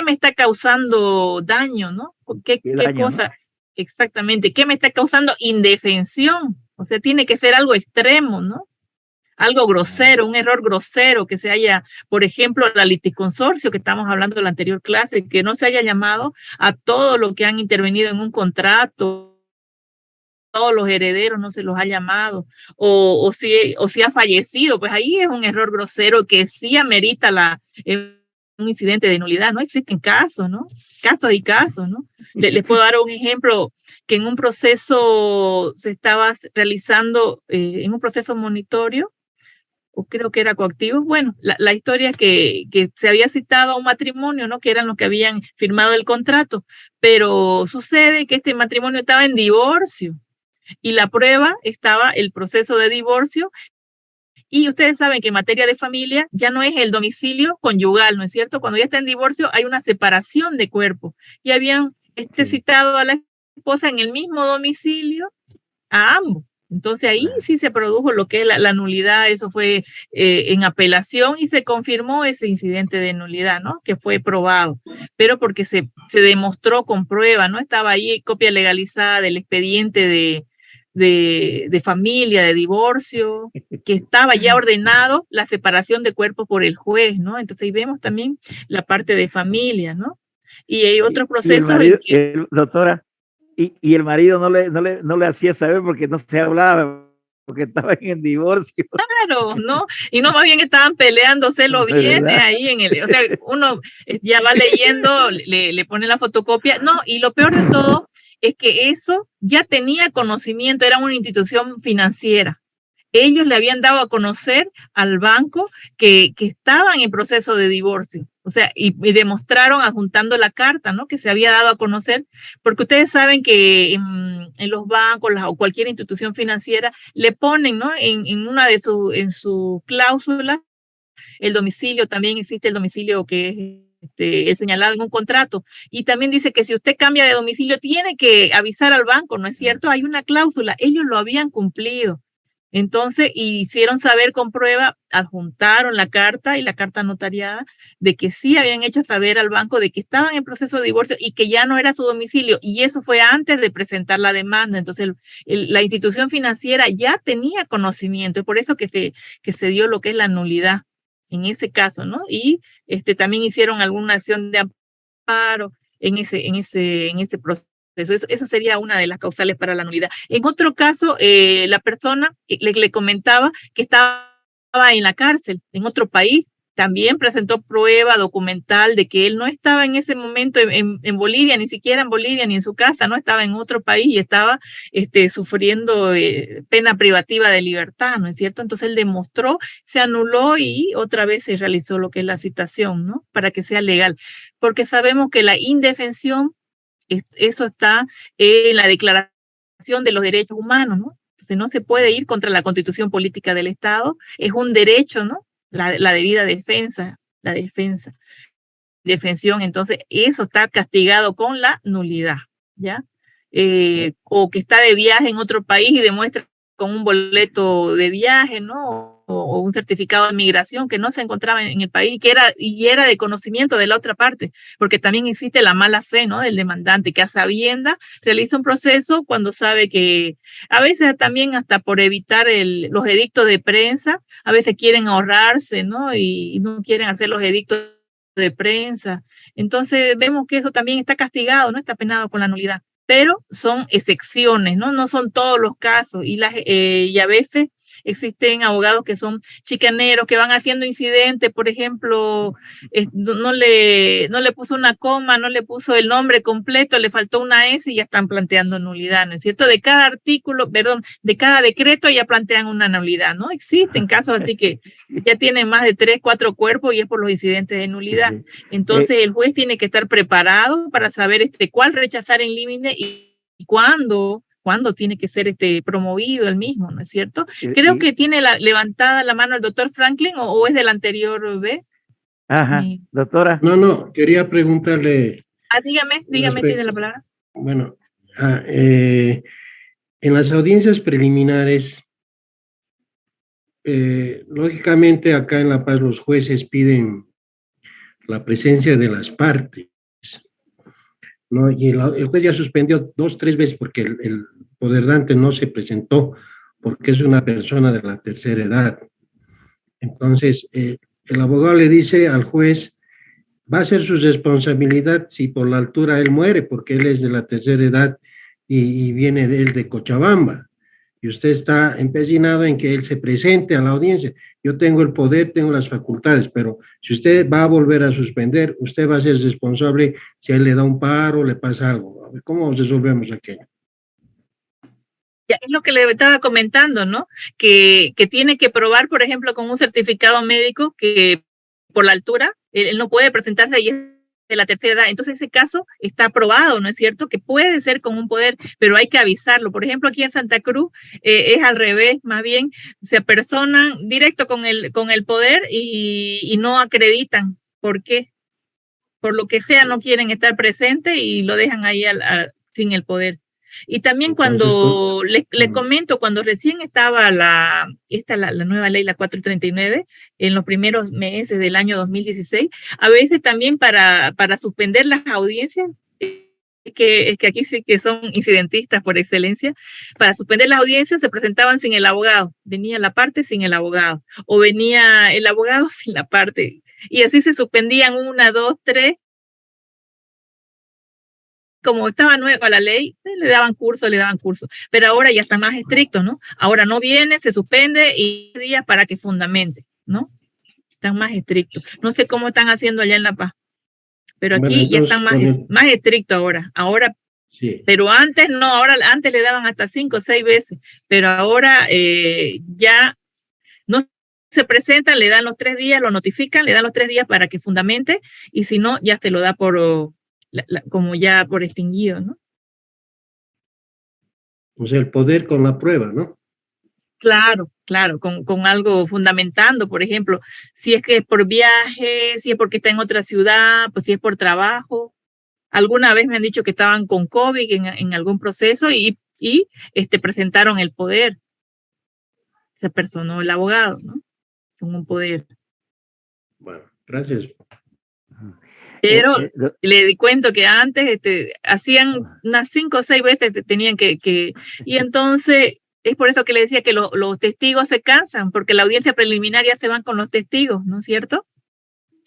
me está causando daño, no? ¿Qué daño, cosa? ¿no? Exactamente. ¿Qué me está causando indefensión? O sea, tiene que ser algo extremo, ¿no? Algo grosero, un error grosero que se haya, por ejemplo, la liticonsorcio que estamos hablando en la anterior clase, que no se haya llamado a todos los que han intervenido en un contrato, todos los herederos no se los ha llamado, o si ha fallecido, pues ahí es un error grosero que sí amerita un incidente de nulidad. No existen casos, ¿no? Casos y casos, ¿no? Les puedo dar un ejemplo, que en un proceso se estaba realizando, en un proceso monitorio, o creo que era coactivo. Bueno, la historia es que se había citado a un matrimonio, ¿no? Que eran los que habían firmado el contrato, pero sucede que este matrimonio estaba en divorcio y la prueba estaba el proceso de divorcio. Y ustedes saben que en materia de familia ya no es el domicilio conyugal, ¿no es cierto? Cuando ya está en divorcio hay una separación de cuerpo. Y habían citado a la esposa en el mismo domicilio a ambos. Entonces ahí sí se produjo lo que es la nulidad. Eso fue en apelación y se confirmó ese incidente de nulidad, ¿no? Que fue probado, pero porque se demostró con prueba, ¿no? Estaba ahí copia legalizada del expediente de familia, de divorcio, que estaba ya ordenado la separación de cuerpos por el juez, ¿no? Entonces ahí vemos también la parte de familia, ¿no? Y hay otros procesos. Doctora, y el marido no le hacía saber porque no se hablaba, porque estaban en divorcio. Claro, ¿no? Y no, más bien estaban peleándose los bienes ahí o sea, uno ya va leyendo, le pone la fotocopia. No, y lo peor de todo es que eso ya tenía conocimiento, era una institución financiera. Ellos le habían dado a conocer al banco que estaban en proceso de divorcio. O sea, y demostraron adjuntando la carta, ¿no? Que se había dado a conocer, porque ustedes saben que en los bancos o cualquier institución financiera le ponen, ¿no? En una de su cláusula, el domicilio, también existe el domicilio que es el señalado en un contrato, y también dice que si usted cambia de domicilio tiene que avisar al banco, ¿no es cierto? Hay una cláusula, ellos lo habían cumplido. Entonces, hicieron saber con prueba, adjuntaron la carta y la carta notariada de que sí habían hecho saber al banco de que estaban en proceso de divorcio y que ya no era su domicilio, y eso fue antes de presentar la demanda. Entonces, la institución financiera ya tenía conocimiento, y por eso que se dio lo que es la nulidad en ese caso, ¿no? Y también hicieron alguna acción de amparo en ese proceso. Eso sería una de las causales para la nulidad. En otro caso, la persona le comentaba que estaba en la cárcel en otro país. También presentó prueba documental de que él no estaba en ese momento en Bolivia, ni siquiera en Bolivia, ni en su casa, no estaba en otro país y estaba sufriendo pena privativa de libertad, ¿no es cierto? Entonces él demostró, se anuló y otra vez se realizó lo que es la citación, ¿no? Para que sea legal, porque sabemos que la indefensión, eso está en la Declaración de los Derechos Humanos, ¿no? Entonces no se puede ir contra la Constitución Política del Estado, es un derecho, ¿no? La debida defensa, defensión. Entonces eso está castigado con la nulidad, ¿ya? O que está de viaje en otro país y demuestra con un boleto de viaje, ¿no? O un certificado de migración que no se encontraba en el país y era de conocimiento de la otra parte, porque también existe la mala fe, ¿no? Del demandante, que a sabiendas realiza un proceso cuando sabe que a veces también hasta por evitar los edictos de prensa, a veces quieren ahorrarse, ¿no? Y no quieren hacer los edictos de prensa. Entonces vemos que eso también está castigado, ¿no? Está penado con la nulidad, pero son excepciones, ¿no? No son todos los casos, y a veces existen abogados que son chicaneros, que van haciendo incidentes, por ejemplo, no le puso una coma, no le puso el nombre completo, le faltó una S y ya están planteando nulidad, ¿no es cierto? De cada artículo, perdón, de cada decreto ya plantean una nulidad, ¿no? Existen casos así que ya tienen más de 3, 4 cuerpos y es por los incidentes de nulidad. Entonces el juez tiene que estar preparado para saber cuál rechazar en límite y cuándo tiene que ser promovido el mismo, ¿no es cierto? Creo que tiene levantada la mano el doctor Franklin o es del anterior B. Ajá, doctora. No, quería preguntarle. Dígame, tiene la palabra. Bueno, en las audiencias preliminares, lógicamente acá en La Paz los jueces piden la presencia de las partes, ¿no? Y el juez ya suspendió 2, 3 veces porque el poderdante no se presentó porque es una persona de la tercera edad. Entonces, el abogado le dice al juez, va a ser su responsabilidad si por la altura él muere, porque él es de la tercera edad y viene él de Cochabamba. Y usted está empecinado en que él se presente a la audiencia. Yo tengo el poder, tengo las facultades, pero si usted va a volver a suspender, usted va a ser responsable si a él le da un paro, le pasa algo. ¿Cómo resolvemos aquello? Ya, es lo que le estaba comentando, ¿no? Que tiene que probar, por ejemplo, con un certificado médico que por la altura, él no puede presentarse y es de la tercera edad. Entonces ese caso está aprobado, ¿no es cierto? Que puede ser con un poder, pero hay que avisarlo. Por ejemplo, aquí en Santa Cruz es al revés, más bien se apersonan directo con el poder y no acreditan. ¿Por qué? Por lo que sea, no quieren estar presentes y lo dejan ahí sin el poder. Y también cuando le comento, cuando recién estaba la nueva ley, la 439, en los primeros meses del año 2016, a veces también para suspender las audiencias, es que aquí sí que son incidentistas por excelencia, para suspender las audiencias se presentaban sin el abogado, venía la parte sin el abogado, o venía el abogado sin la parte, y así se suspendían 1, 2, 3, como estaba nueva la ley, le daban curso, pero ahora ya está más estricto, ¿no? Ahora no viene, se suspende y días para que fundamente, ¿no? Están más estrictos. No sé cómo están haciendo allá en La Paz, pero aquí ya están más estrictos ahora, sí. Pero antes no, antes le daban hasta 5 o 6 veces, pero ahora ya no se presentan, le dan los 3 días, lo notifican, le dan los 3 días para que fundamente, y si no, ya te lo da por como ya por extinguido, ¿no? O sea, el poder con la prueba, ¿no? Claro, con algo fundamentando, por ejemplo, si es que es por viaje, si es porque está en otra ciudad, pues si es por trabajo. Alguna vez me han dicho que estaban con COVID en algún proceso y presentaron el poder. Se personó el abogado, ¿no? Con un poder. Bueno, gracias. Pero le di cuento que antes hacían unas 5 o 6 veces tenían que y entonces es por eso que le decía que los testigos se cansan, porque la audiencia preliminar se van con los testigos, ¿no es cierto?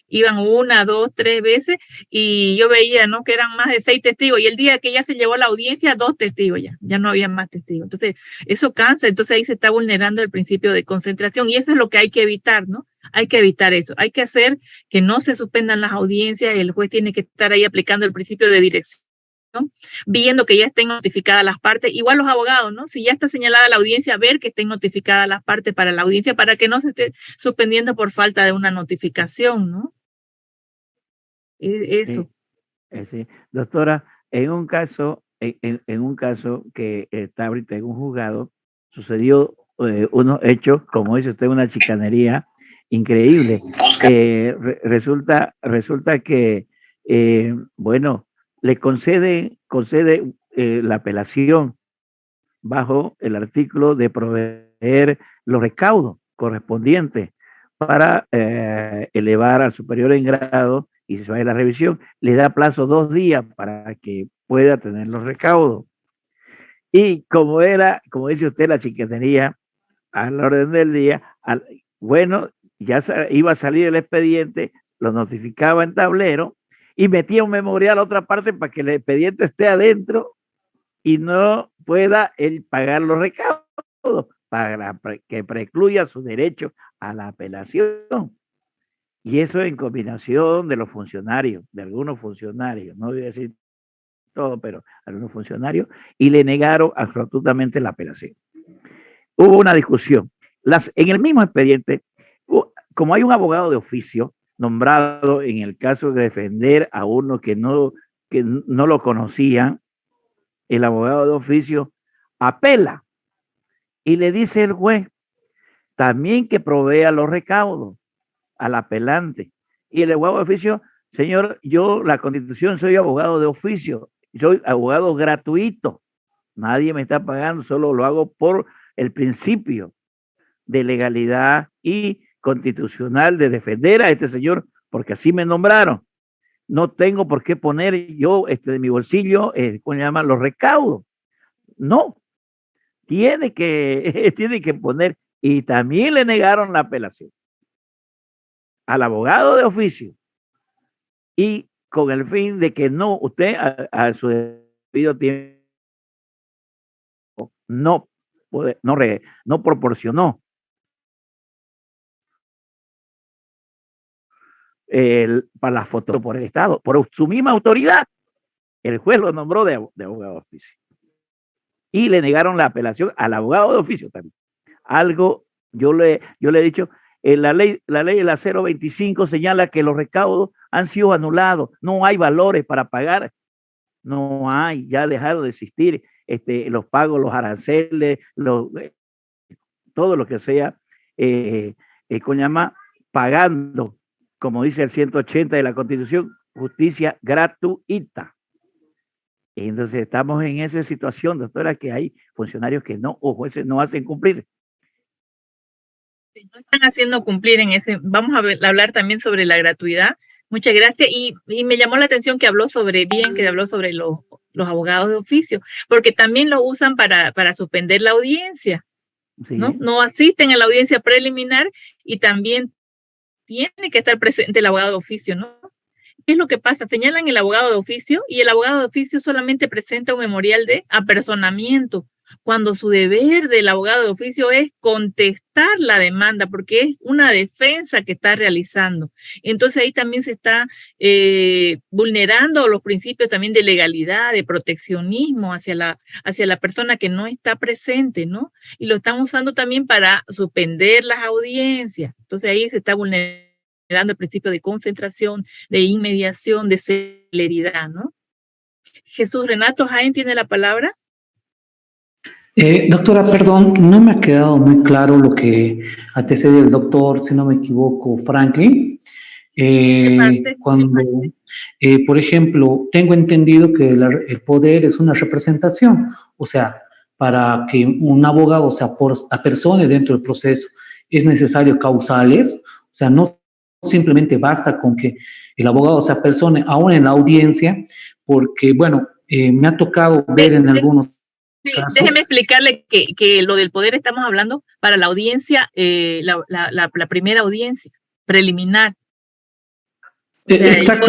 Iban 1, 2, 3 veces y yo veía, ¿no? Que eran más de 6 testigos y el día que ya se llevó la audiencia, 2 testigos ya no había más testigos. Entonces eso cansa, entonces ahí se está vulnerando el principio de concentración y eso es lo que hay que evitar, ¿no? Hay que evitar eso, hay que hacer que no se suspendan las audiencias, el juez tiene que estar ahí aplicando el principio de dirección, ¿no? Viendo que ya estén notificadas las partes, igual los abogados, ¿no? Si ya está señalada la audiencia, ver que estén notificadas las partes para la audiencia para que no se esté suspendiendo por falta de una notificación, ¿no? Eso. Sí. Doctora, en un caso que está ahorita en un juzgado, sucedió unos hechos, como dice usted, una chicanería increíble. Resulta que, bueno, le concede la apelación bajo el artículo de proveer los recaudos correspondientes para elevar al superior en grado y se va a la revisión. Le da plazo 2 días para que pueda tener los recaudos. Y como dice usted, la chicanería, al orden del día, bueno, ya iba a salir el expediente, lo notificaba en tablero y metía un memorial a otra parte para que el expediente esté adentro y no pueda él pagar los recaudos, para que precluya su derecho a la apelación. Y eso en combinación de los funcionarios, de algunos funcionarios, no voy a decir todo, pero algunos funcionarios, y le negaron absolutamente la apelación. Hubo una discusión. En el mismo expediente, como hay un abogado de oficio nombrado en el caso de defender a uno que no lo conocían, el abogado de oficio apela y le dice el juez también que provea los recaudos al apelante. Y el abogado de oficio, señor, yo la Constitución soy abogado de oficio, soy abogado gratuito, nadie me está pagando, solo lo hago por el principio de legalidad y constitucional de defender a este señor, porque así me nombraron. No tengo por qué poner yo de mi bolsillo, ¿cómo se llama? Los recaudos. No, tiene que poner, y también le negaron la apelación al abogado de oficio, y con el fin de que no, usted a su debido tiempo no proporcionó para la foto por el Estado, por su misma autoridad. El juez lo nombró de abogado de oficio. Y le negaron la apelación al abogado de oficio también. Algo, yo le he dicho, la ley de la 025 señala que los recaudos han sido anulados, no hay valores para pagar, no hay, ya dejaron de existir los pagos, los aranceles, todo lo que sea, ¿cómo se llama? Pagando, como dice el 180 de la Constitución, justicia gratuita. Entonces estamos en esa situación, doctora, que hay funcionarios que no, o jueces no hacen cumplir. No están haciendo cumplir en ese. Vamos a hablar también sobre la gratuidad. Muchas gracias. Y me llamó la atención que habló sobre los abogados de oficio, porque también lo usan para suspender la audiencia, sí. No asisten a la audiencia preliminar y también tiene que estar presente el abogado de oficio, ¿no? ¿Qué es lo que pasa? Señalan el abogado de oficio y el abogado de oficio solamente presenta un memorial de apersonamiento, cuando su deber del abogado de oficio es contestar la demanda, porque es una defensa que está realizando. Entonces ahí también se está vulnerando los principios también de legalidad, de proteccionismo hacia la persona que no está presente, ¿no? Y lo están usando también para suspender las audiencias. Entonces ahí se está vulnerando el principio de concentración, de inmediación, de celeridad, ¿no? Jesús Renato Jaén tiene la palabra. Doctora, perdón, no me ha quedado muy claro lo que antecede el doctor, si no me equivoco, Franklin. Cuando, por ejemplo, tengo entendido que el poder es una representación, o sea, para que un abogado se apersone dentro del proceso es necesario causales, o sea, no simplemente basta con que el abogado se apersone aún en la audiencia, porque, bueno, me ha tocado ver en algunos Sí, déjeme explicarle que lo del poder estamos hablando para la audiencia, la primera audiencia preliminar. Exacto,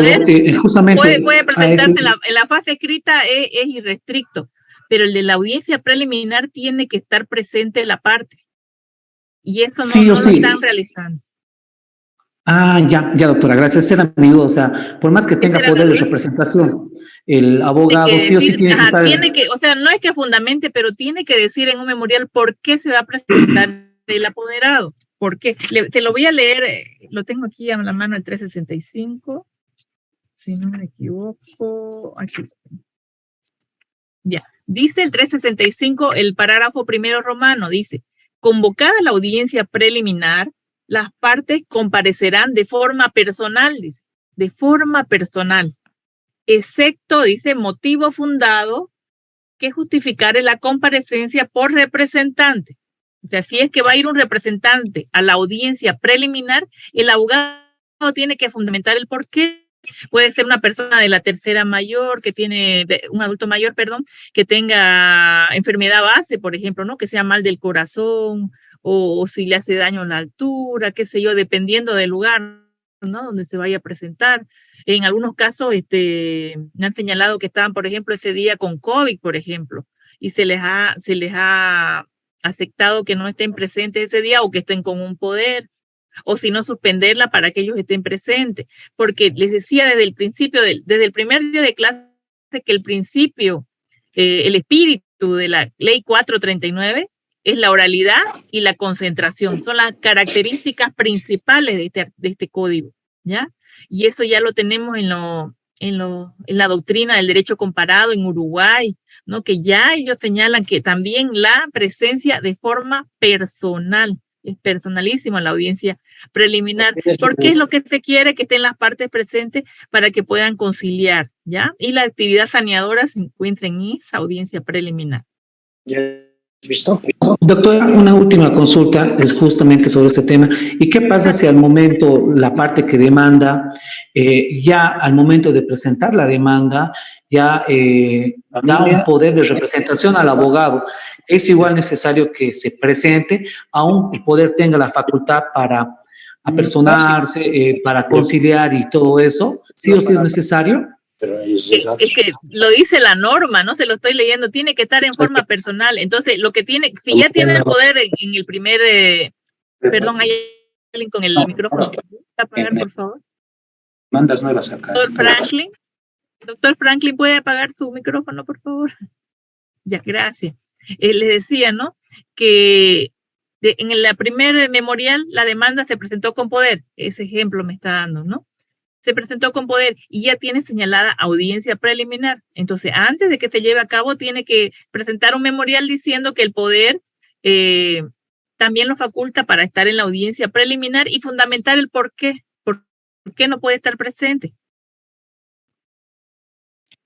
justamente. Puede presentarse en la fase escrita, es irrestricto, pero el de la audiencia preliminar tiene que estar presente la parte. Y eso no lo están realizando. Ya, doctora, gracias. Esa era mi duda. O sea, por más que tenga poder de representación, el abogado sí o sí tiene que estar. O sea, no es que fundamente, pero tiene que decir en un memorial por qué se va a presentar el apoderado. ¿Por qué? Se lo voy a leer, lo tengo aquí a la mano, el 365. Si no me equivoco, aquí. Ya, dice el 365, el parágrafo primero romano, dice: convocada la audiencia preliminar, las partes comparecerán de forma personal, dice, de forma personal, excepto, dice, motivo fundado que justificare la comparecencia por representante. O sea, si es que va a ir un representante a la audiencia preliminar, el abogado tiene que fundamentar el por qué. Puede ser una persona de la tercera mayor, un adulto mayor, que tenga enfermedad base, por ejemplo, ¿no? Que sea mal del corazón, o si le hace daño a la altura, qué sé yo, dependiendo del lugar, ¿no? Donde se vaya a presentar. En algunos casos me han señalado que estaban, por ejemplo, ese día con COVID, por ejemplo, y se les ha aceptado que no estén presentes ese día o que estén con un poder, o si no suspenderla para que ellos estén presentes, porque les decía desde el principio, desde el primer día de clase, que el principio, el espíritu de la ley 439 es la oralidad y la concentración, son las características principales de este código, ¿ya? Y eso ya lo tenemos en la doctrina del derecho comparado en Uruguay, ¿no? Que ya ellos señalan que también la presencia de forma personal, es personalísima la audiencia preliminar, porque es lo que se quiere, que estén las partes presentes para que puedan conciliar, ¿ya? Y la actividad saneadora se encuentra en esa audiencia preliminar. ¿Visto? Doctora, una última consulta es justamente sobre este tema. ¿Y qué pasa si al momento la parte que demanda, ya al momento de presentar la demanda, ya da un poder de representación al abogado? ¿Es igual necesario que se presente, aún el poder tenga la facultad para apersonarse, para conciliar y todo eso? ¿Sí o sí es necesario? Es que lo dice la norma, no se lo estoy leyendo, tiene que estar en forma personal. Entonces, lo que tiene, si ya tiene el poder en el primer, perdón, hay alguien con el micrófono. ¿Apagar, por favor? Mandas nuevas acá. Doctor Franklin, ¿puede apagar su micrófono, por favor? Ya, gracias. Les decía, ¿no? Que en la primer memorial la demanda se presentó con poder. Ese ejemplo me está dando, ¿no? Se presentó con poder y ya tiene señalada audiencia preliminar. Entonces, antes de que se lleve a cabo, tiene que presentar un memorial diciendo que el poder también lo faculta para estar en la audiencia preliminar y fundamentar el por qué. ¿Por qué no puede estar presente?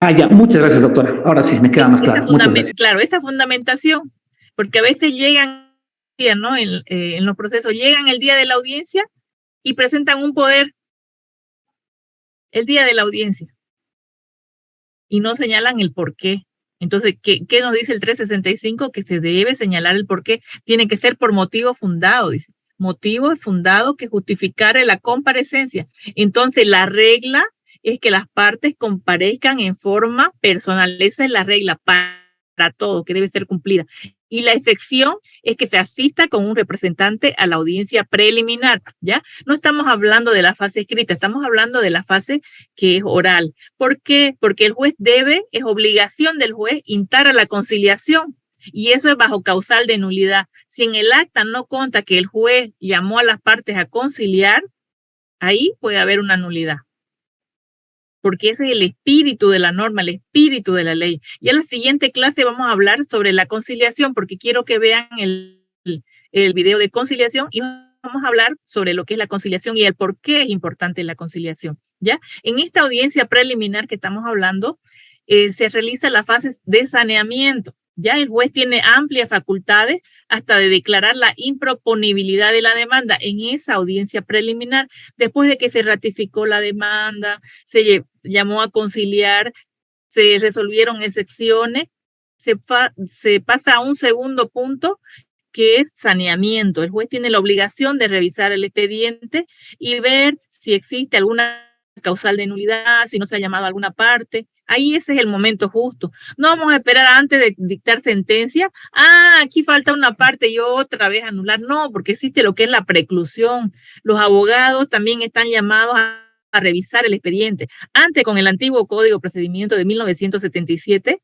Ya, muchas gracias, doctora. Ahora sí, me queda más claro. Muchas gracias. Claro, esa fundamentación, porque a veces llegan, ¿no? En los procesos, llegan el día de la audiencia y presentan un poder el día de la audiencia y no señalan el por qué. Entonces, ¿qué nos dice el 365? Que se debe señalar el por qué. Tiene que ser por motivo fundado, dice. Motivo fundado que justificare la comparecencia. Entonces, la regla es que las partes comparezcan en forma personal. Esa es la regla para todo, que debe ser cumplida. Y la excepción es que se asista con un representante a la audiencia preliminar, ¿ya? No estamos hablando de la fase escrita, estamos hablando de la fase que es oral. ¿Por qué? Porque el juez es obligación del juez instar a la conciliación. Y eso es bajo causal de nulidad. Si en el acta no consta que el juez llamó a las partes a conciliar, ahí puede haber una nulidad. Porque ese es el espíritu de la norma, el espíritu de la ley. Y en la siguiente clase vamos a hablar sobre la conciliación, porque quiero que vean el video de conciliación y vamos a hablar sobre lo que es la conciliación y el por qué es importante la conciliación, ¿ya? En esta audiencia preliminar que estamos hablando, se realiza la fase de saneamiento. Ya el juez tiene amplias facultades hasta de declarar la improponibilidad de la demanda en esa audiencia preliminar. Después de que se ratificó la demanda, se llamó a conciliar, se resolvieron excepciones, se pasa a un segundo punto que es saneamiento. El juez tiene la obligación de revisar el expediente y ver si existe alguna causal de nulidad, si no se ha llamado a alguna parte. Ahí ese es el momento justo. No vamos a esperar antes de dictar sentencia. Aquí falta una parte y otra vez anular. No, porque existe lo que es la preclusión. Los abogados también están llamados a revisar el expediente. Antes, con el antiguo Código de Procedimiento de 1977,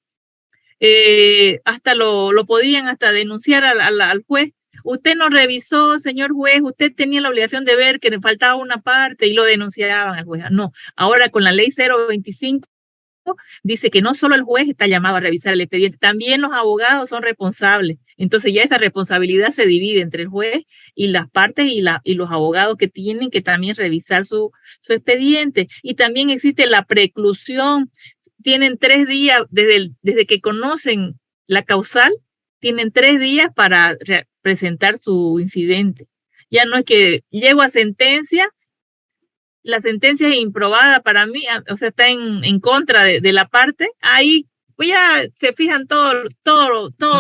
hasta lo podían hasta denunciar al juez. Usted no revisó, señor juez, usted tenía la obligación de ver que le faltaba una parte y lo denunciaban al juez. No, ahora con la ley 025 dice que no solo el juez está llamado a revisar el expediente, también los abogados son responsables. Entonces ya esa responsabilidad se divide entre el juez y las partes y los abogados que tienen que también revisar su expediente. Y también existe la preclusión. Tienen 3 días desde que conocen la causal, tienen 3 días para presentar su incidente. Ya no es que llego a sentencia, la sentencia es improbada para mí, o sea, está en contra de la parte, ahí pues ya se fijan todo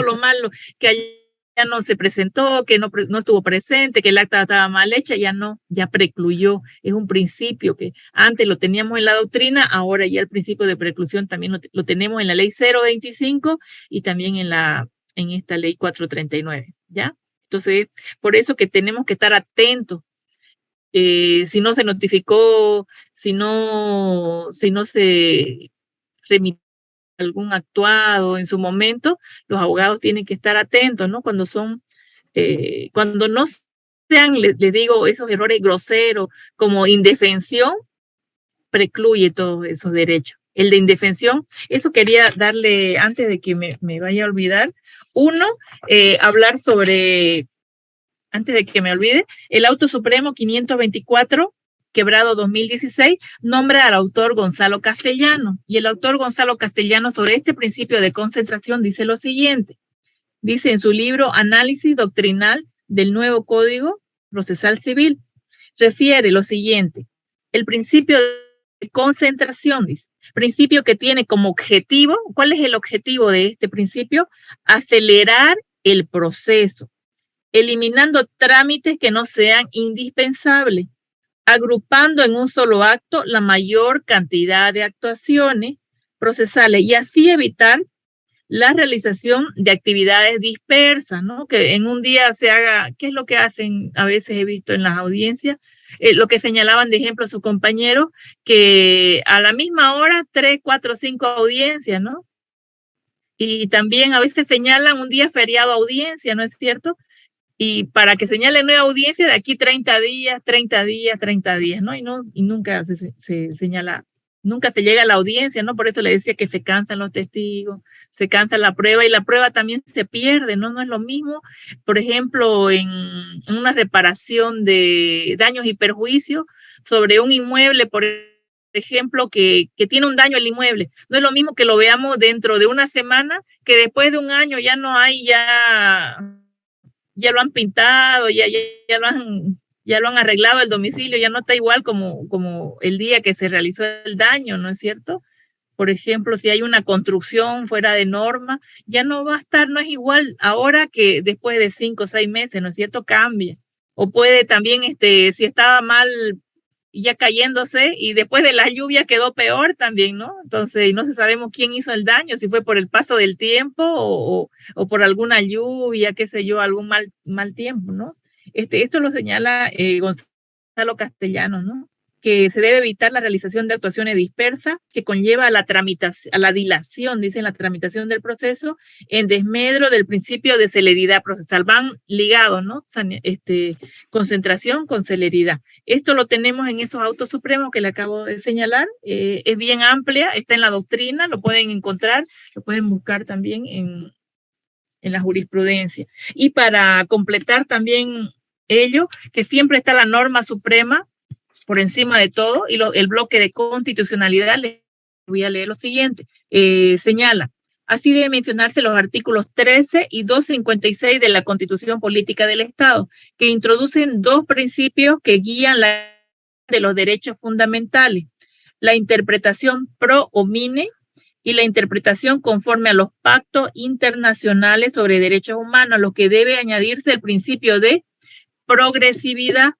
lo malo, que ya no se presentó, que no estuvo presente, que el acta estaba mal hecha, ya precluyó. Es un principio que antes lo teníamos en la doctrina, ahora ya el principio de preclusión también lo tenemos en la ley 025 y también en esta ley 439. ¿ya? Entonces, por eso que tenemos que estar atentos. Si no se notificó, si no se remitió algún actuado en su momento, los abogados tienen que estar atentos, ¿no? Cuando no sean, les digo, esos errores groseros como indefensión, precluye todos esos derechos. El de indefensión, eso quería darle, antes de que me vaya a olvidar, hablar sobre, antes de que me olvide, el Auto Supremo 524, quebrado 2016, nombra al autor Gonzalo Castellano. Y el autor Gonzalo Castellano sobre este principio de concentración dice lo siguiente. Dice en su libro Análisis Doctrinal del Nuevo Código Procesal Civil, refiere lo siguiente. El principio de concentración, dice, principio que tiene como objetivo, ¿cuál es el objetivo de este principio? Acelerar el proceso, eliminando trámites que no sean indispensables, agrupando en un solo acto la mayor cantidad de actuaciones procesales y así evitar la realización de actividades dispersas, ¿no? Que en un día se haga, ¿qué es lo que hacen? A veces he visto en las audiencias, lo que señalaban de ejemplo sus compañeros, que a la misma hora 3, 4, 5 audiencias, ¿no? Y también a veces señalan un día feriado audiencia, ¿no es cierto? Y para que señale nueva audiencia de aquí 30 días, 30 días, 30 días, ¿no? Y nunca se señala, nunca se llega a la audiencia, ¿no? Por eso le decía que se cansan los testigos, se cansa la prueba y la prueba también se pierde, ¿no? No es lo mismo, por ejemplo, en una reparación de daños y perjuicios sobre un inmueble, por ejemplo, que tiene un daño el inmueble. No es lo mismo que lo veamos dentro de una semana que después de un año ya no hay, ya lo han pintado, ya lo han arreglado el domicilio, ya no está igual como el día que se realizó el daño, ¿no es cierto? Por ejemplo, si hay una construcción fuera de norma, ya no va a estar, no es igual ahora que después de 5 o 6 meses, ¿no es cierto? Cambia. O puede también, si estaba mal ya cayéndose y después de la lluvia quedó peor también, ¿no? Entonces, no sabemos quién hizo el daño, si fue por el paso del tiempo o por alguna lluvia, qué sé yo, algún mal tiempo, ¿no? Esto lo señala Gonzalo Castellano, ¿no? Que se debe evitar la realización de actuaciones dispersas que conlleva a la dilación, dicen, la tramitación del proceso en desmedro del principio de celeridad procesal. Van ligados, ¿no? Concentración con celeridad. Esto lo tenemos en esos autos supremos que le acabo de señalar. Es bien amplia, está en la doctrina, lo pueden encontrar, lo pueden buscar también en la jurisprudencia. Y para completar también ello, que siempre está la norma suprema por encima de todo, y el bloque de constitucionalidad, les voy a leer lo siguiente, señala, así debe mencionarse los artículos 13 y 256 de la Constitución Política del Estado, que introducen 2 principios que guían de los derechos fundamentales, la interpretación pro homine y la interpretación conforme a los pactos internacionales sobre derechos humanos, a lo que debe añadirse el principio de progresividad.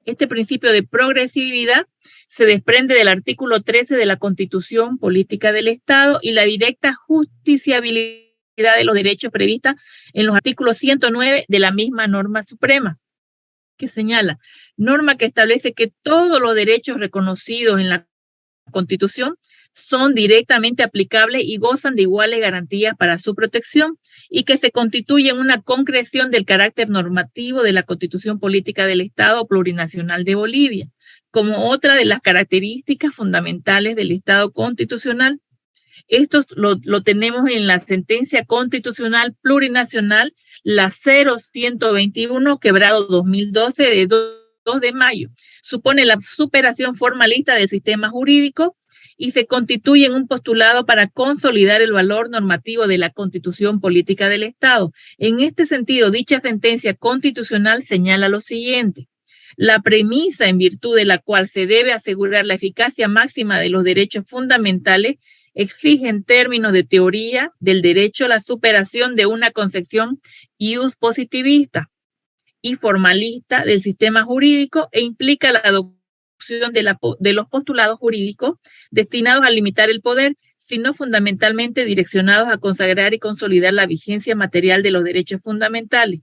Este principio de progresividad se desprende del artículo 13 de la Constitución Política del Estado y la directa justiciabilidad de los derechos previstas en los artículos 109 de la misma norma suprema, que señala, norma que establece que todos los derechos reconocidos en la Constitución son directamente aplicables y gozan de iguales garantías para su protección y que se constituyen una concreción del carácter normativo de la Constitución Política del Estado Plurinacional de Bolivia, como otra de las características fundamentales del Estado constitucional. Esto lo tenemos en la sentencia constitucional plurinacional, la 0121, quebrado 2012, de 2 de mayo. Supone la superación formalista del sistema jurídico y se constituye en un postulado para consolidar el valor normativo de la Constitución Política del Estado. En este sentido, dicha sentencia constitucional señala lo siguiente. La premisa en virtud de la cual se debe asegurar la eficacia máxima de los derechos fundamentales exige en términos de teoría del derecho la superación de una concepción ius positivista y formalista del sistema jurídico e implica la adopción de los postulados jurídicos destinados a limitar el poder, sino fundamentalmente direccionados a consagrar y consolidar la vigencia material de los derechos fundamentales.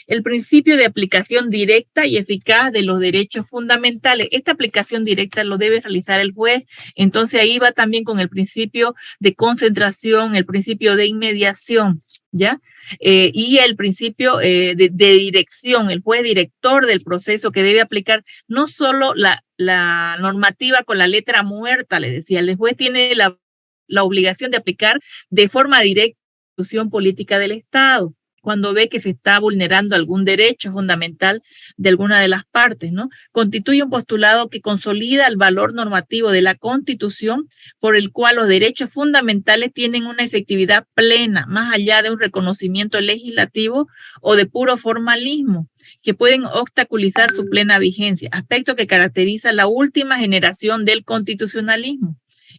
el principio de aplicación directa y eficaz de los derechos fundamentales. Esta aplicación directa lo debe realizar el juez, entonces ahí va también con el principio de concentración, el principio de inmediación, ¿ya? Y el principio de dirección, el juez director del proceso que debe aplicar no solo la normativa con la letra muerta, le decía, el juez tiene la obligación de aplicar de forma directa la constitución política del Estado, cuando ve que se está vulnerando algún derecho fundamental de alguna de las partes, ¿no? Constituye un postulado que consolida el valor normativo de la Constitución por el cual los derechos fundamentales tienen una efectividad plena, más allá de un reconocimiento legislativo o de puro formalismo, que pueden obstaculizar su plena vigencia, aspecto que caracteriza la última generación del constitucionalismo,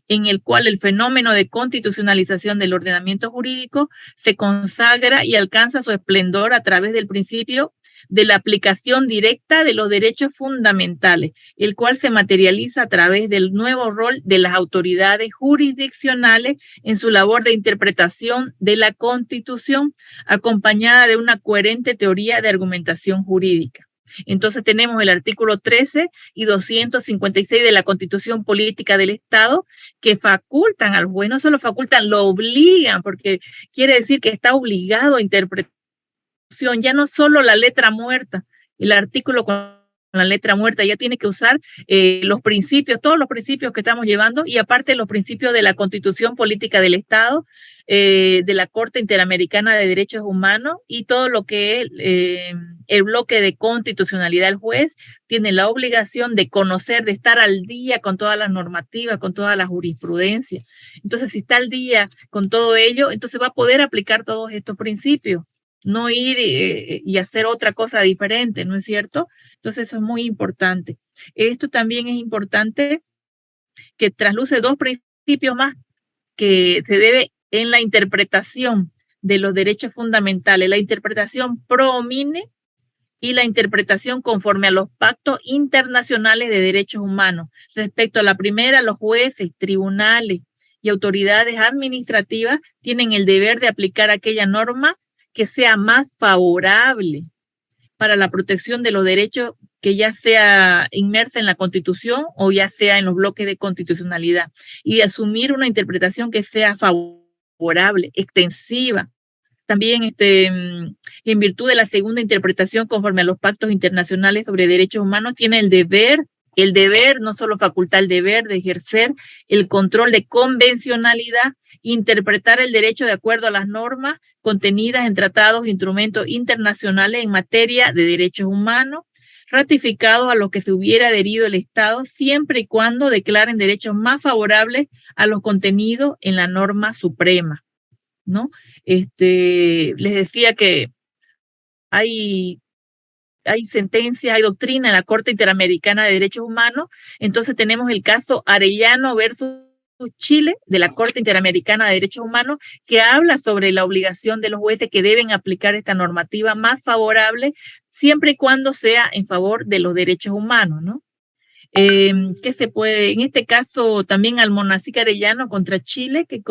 en el cual el fenómeno de constitucionalización del ordenamiento jurídico se consagra y alcanza su esplendor a través del principio de la aplicación directa de los derechos fundamentales, el cual se materializa a través del nuevo rol de las autoridades jurisdiccionales en su labor de interpretación de la Constitución, acompañada de una coherente teoría de argumentación jurídica. Entonces tenemos el artículo 13 y 256 de la Constitución Política del Estado que facultan al juez, no solo facultan, lo obligan, porque quiere decir que está obligado a interpretar, ya no solo la letra muerta, el artículo con la letra muerta, ya tiene que usar los principios, todos los principios que estamos llevando, y aparte los principios de la Constitución Política del Estado, de la Corte Interamericana de Derechos Humanos y todo lo que es el bloque de constitucionalidad. El juez tiene la obligación de conocer, de estar al día con todas las normativas, con toda la jurisprudencia. Entonces, si está al día con todo ello, entonces va a poder aplicar todos estos principios, no ir y hacer otra cosa diferente, ¿no es cierto? Entonces eso es muy importante. Esto también es importante, que trasluce dos principios más que se debe en la interpretación de los derechos fundamentales, la interpretación pro homine y la interpretación conforme a los pactos internacionales de derechos humanos. Respecto a la primera, los jueces, tribunales y autoridades administrativas tienen el deber de aplicar aquella norma que sea más favorable para la protección de los derechos, que ya sea inmersa en la Constitución o ya sea en los bloques de constitucionalidad, y de asumir una interpretación que sea favorable, extensiva. También en virtud de la segunda interpretación conforme a los pactos internacionales sobre derechos humanos, tiene el deber, no solo facultad, el deber de ejercer el control de convencionalidad, interpretar el derecho de acuerdo a las normas contenidas en tratados e instrumentos internacionales en materia de derechos humanos, ratificados a los que se hubiera adherido el Estado, siempre y cuando declaren derechos más favorables a los contenidos en la norma suprema, ¿no? Les decía que hay sentencias, hay doctrina en la Corte Interamericana de Derechos Humanos. Entonces tenemos el caso Arellano versus Chile de la Corte Interamericana de Derechos Humanos, que habla sobre la obligación de los jueces que deben aplicar esta normativa más favorable siempre y cuando sea en favor de los derechos humanos, ¿no? ¿Qué se puede? En este caso también Almonacic Arellano contra Chile, que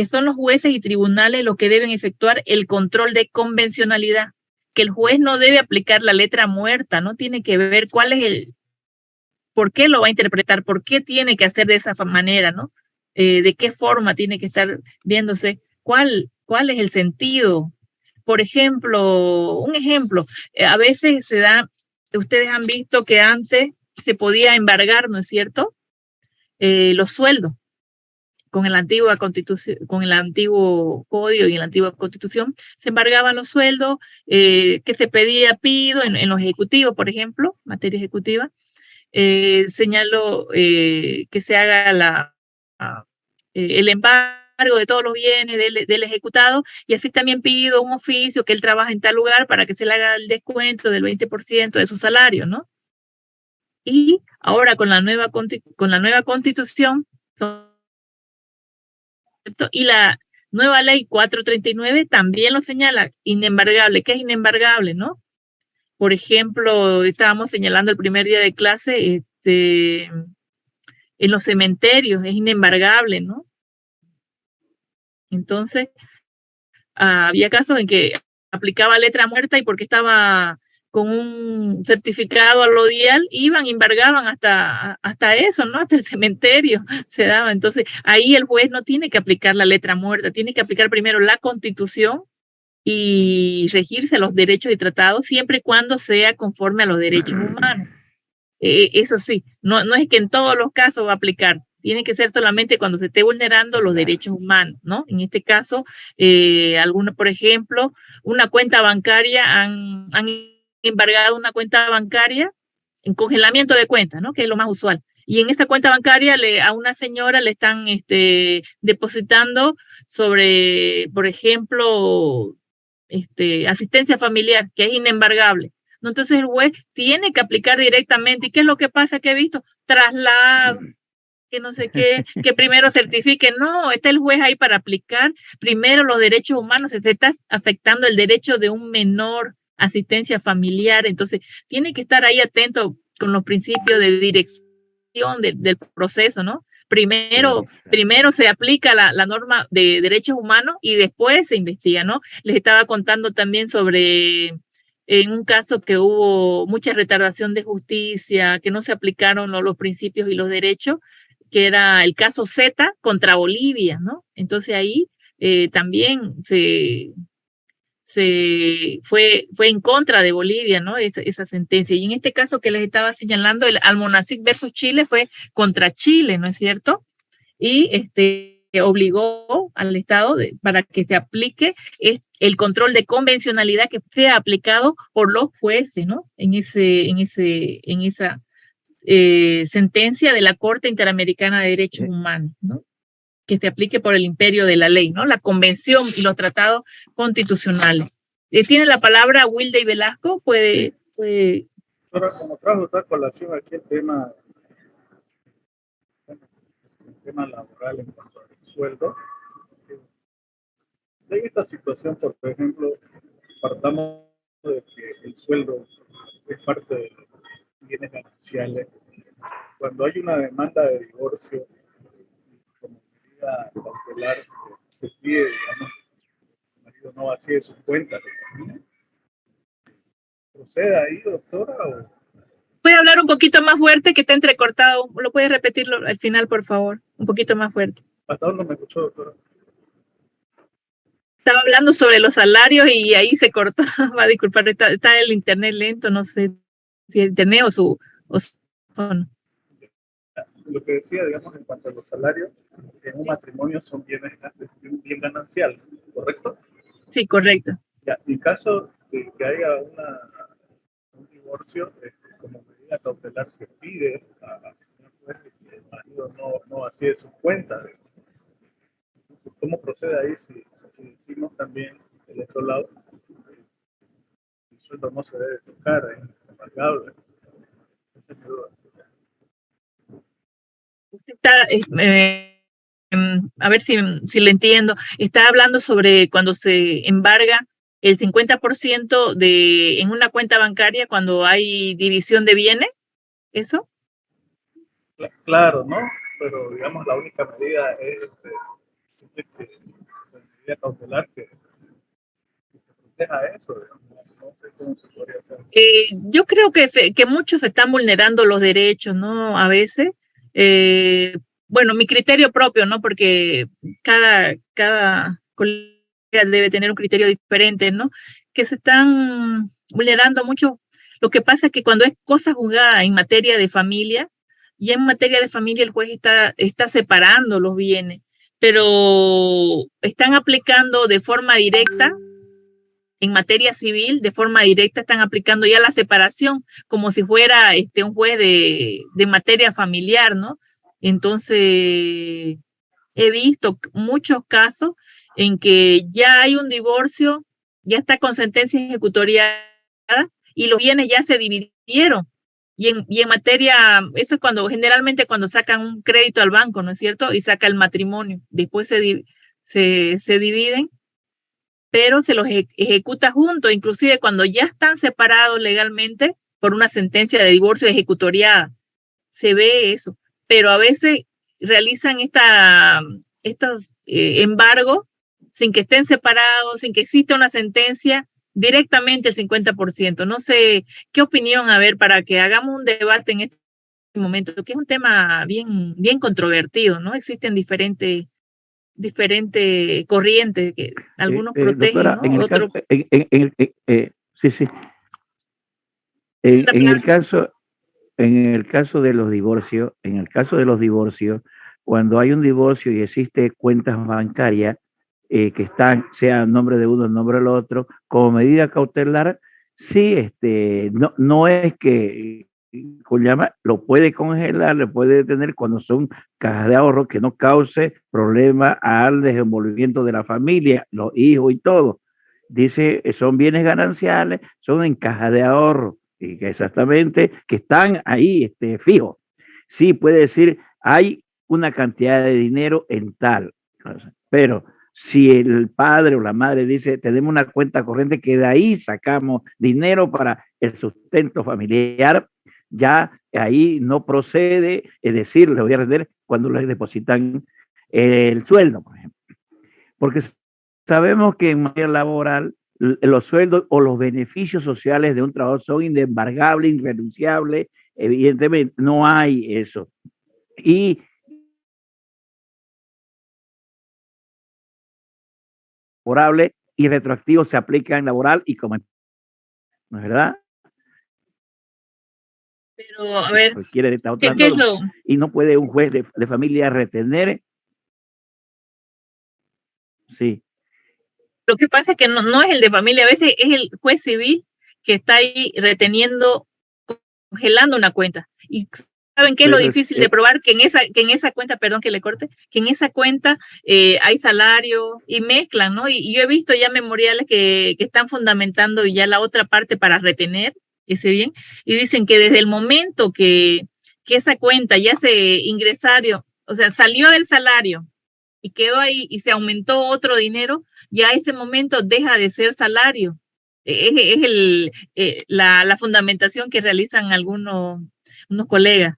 son los jueces y tribunales los que deben efectuar el control de convencionalidad, que el juez no debe aplicar la letra muerta, ¿no? Tiene que ver cuál es por qué lo va a interpretar, por qué tiene que hacer de esa manera, ¿no? De qué forma tiene que estar viéndose, cuál es el sentido. Por ejemplo, a veces ustedes han visto que antes se podía embargar, ¿no es cierto? Los sueldos. Con el antiguo código y en la antigua constitución, se embargaban los sueldos que se pedía pido en los ejecutivos, por ejemplo, materia ejecutiva. Señalo que se haga el embargo de todos los bienes del ejecutado, y así también pido un oficio que él trabaja en tal lugar para que se le haga el descuento del 20% de su salario, ¿no? Y ahora con la nueva constitución y la nueva ley 439 también lo señala, inembargable. ¿Qué es inembargable, no? Por ejemplo, estábamos señalando el primer día de clase, en los cementerios, es inembargable, ¿no? Entonces, había casos en que aplicaba letra muerta y porque estaba con un certificado al ODIAL, iban y embargaban hasta eso, ¿no? Hasta el cementerio se daba. Entonces, ahí el juez no tiene que aplicar la letra muerta, tiene que aplicar primero la Constitución y regirse a los derechos y tratados siempre y cuando sea conforme a los derechos humanos. Eso sí, no es que en todos los casos va a aplicar, tiene que ser solamente cuando se esté vulnerando los derechos humanos, ¿no? En este caso, por ejemplo, una cuenta bancaria, han embargado una cuenta bancaria en congelamiento de cuentas, ¿no? Que es lo más usual. Y en esta cuenta bancaria a una señora le están depositando sobre, por ejemplo, asistencia familiar, que es inembargable. ¿No? Entonces el juez tiene que aplicar directamente. ¿Y qué es lo que pasa que he visto? Traslado, que no sé qué, que primero certifique. No, está el juez ahí para aplicar primero los derechos humanos. Se está afectando el derecho de un menor, asistencia familiar. Entonces tiene que estar ahí atento con los principios de dirección del proceso, ¿no? Primero se aplica la norma de derechos humanos y después se investiga, ¿no? Les estaba contando también sobre en un caso que hubo mucha retardación de justicia, que no se aplicaron los principios y los derechos, que era el caso Z contra Bolivia, ¿no? Entonces ahí también fue en contra de Bolivia, ¿no? Esa sentencia. Y en este caso que les estaba señalando, el Almonacid versus Chile fue contra Chile, ¿no es cierto? Y obligó al Estado para que se aplique el control de convencionalidad que sea aplicado por los jueces, ¿no? En esa sentencia de la Corte Interamericana de Derechos Humanos, ¿no? Que se aplique por el imperio de la ley, ¿no? La convención y los tratados constitucionales. Tiene la palabra Wilde Velasco, puede. Ahora, como trajo esta colación aquí el tema laboral en cuanto al sueldo, si hay esta situación, por ejemplo, partamos de que el sueldo es parte de los bienes gananciales. Cuando hay una demanda de divorcio, como medida cautelar, se pide, digamos, que el marido no vacíe sus cuentas. ¿Procede ahí, doctora? ¿O? ¿Puede hablar un poquito más fuerte, que está entrecortado? ¿Lo puede repetirlo al final, por favor? Un poquito más fuerte. ¿Hasta dónde me escuchó, doctora? Estaba hablando sobre los salarios y ahí se cortó. Va a disculpar, está el internet lento, no sé si el internet o su no. Lo que decía, digamos, en cuanto a los salarios, en un matrimonio son un bien ganancial, ¿correcto? Sí, correcto. Ya, en caso de que haya un divorcio, como medida cautelar se pide al señor juez que el marido no vacíe sus cuentas. Entonces, ¿cómo procede ahí si decimos también del otro lado el sueldo no se debe tocar, es embargable? Esa es mi duda. A ver si le entiendo. Está hablando sobre cuando se embarga el 50% en una cuenta bancaria cuando hay división de bienes, ¿eso? Claro, ¿no? Pero digamos la única medida es la medida cautelar que se proteja eso, digamos. No sé cómo se podría hacer. Yo creo que muchos están vulnerando los derechos, ¿no? A veces. Bueno, mi criterio propio, ¿no? Porque cada colega debe tener un criterio diferente, ¿no? Que se están vulnerando mucho. Lo que pasa es que cuando es cosa juzgada en materia de familia, y en materia de familia el juez está separando los bienes, pero están aplicando de forma directa, en materia civil, de forma directa, están aplicando ya la separación, como si fuera un juez de materia familiar, ¿no? Entonces, he visto muchos casos en que ya hay un divorcio, ya está con sentencia ejecutoriada y los bienes ya se dividieron. Y en materia, eso es generalmente cuando sacan un crédito al banco, ¿no es cierto? Y saca el matrimonio. Después se dividen, pero se los ejecuta juntos, inclusive cuando ya están separados legalmente por una sentencia de divorcio ejecutoriada. Se ve eso. Pero a veces realizan estos embargos sin que estén separados, sin que exista una sentencia, directamente el 50%. No sé qué opinión, a ver, para que hagamos un debate en este momento, que es un tema bien controvertido, ¿no? Existen diferentes corrientes que algunos protegen, doctora, ¿no? en el caso, Otros. sí, sí. En el caso de los divorcios, cuando hay un divorcio y existe cuentas bancarias que están, sea en nombre de uno, en nombre del otro, como medida cautelar, sí, no es que lo puede congelar, le puede detener cuando son cajas de ahorro que no cause problema al desenvolvimiento de la familia, los hijos y todo. Dice, son bienes gananciales, son en caja de ahorro, y que exactamente, que están ahí fijos. Sí, puede decir, hay una cantidad de dinero en tal, pero si el padre o la madre dice, tenemos una cuenta corriente que de ahí sacamos dinero para el sustento familiar, ya ahí no procede, es decir, le voy a render cuando les depositan el sueldo, por ejemplo. Porque sabemos que en materia laboral los sueldos o los beneficios sociales de un trabajo son inembargables, irrenunciables, evidentemente no hay eso. Y laborable y retroactivo se aplica en laboral y como, ¿no es verdad? Pero, a ver, requiere de esta otra ¿qué es norma, lo? y no puede un juez de familia retener. Sí. Lo que pasa es que no es el de familia, a veces es el juez civil que está ahí reteniendo, congelando una cuenta. Y ¿saben qué es lo difícil de probar? Que en esa cuenta, perdón que le corte, que en esa cuenta hay salario y mezclan, ¿no? Y yo he visto ya memoriales que están fundamentando ya la otra parte para retener ese bien, y dicen que desde el momento que esa cuenta ya se ingresaron, o sea, salió del salario y quedó ahí y se aumentó otro dinero, ya ese momento deja de ser salario. Es la fundamentación que realizan unos colegas.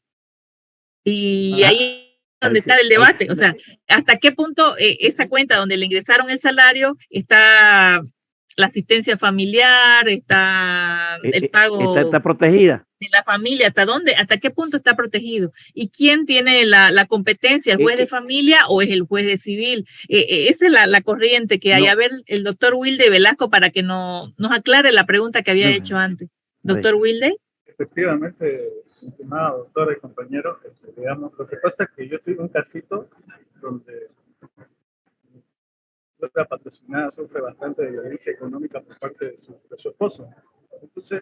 Y ahí es donde está el debate. O sea, hasta qué punto esa cuenta donde le ingresaron el salario está la asistencia familiar, está el pago está protegida de la familia, hasta qué punto está protegido, y quién tiene la competencia, el juez de familia o es el juez de civil. Esa es la corriente que hay. No. A ver, el doctor Wilde Velasco, para que nos aclare la pregunta que había hecho antes. Doctor Wilde. Efectivamente, estimada doctora y compañero, digamos, lo que pasa es que yo tuve un casito donde otra patrocinada sufre bastante de violencia económica por parte de su esposo. Entonces,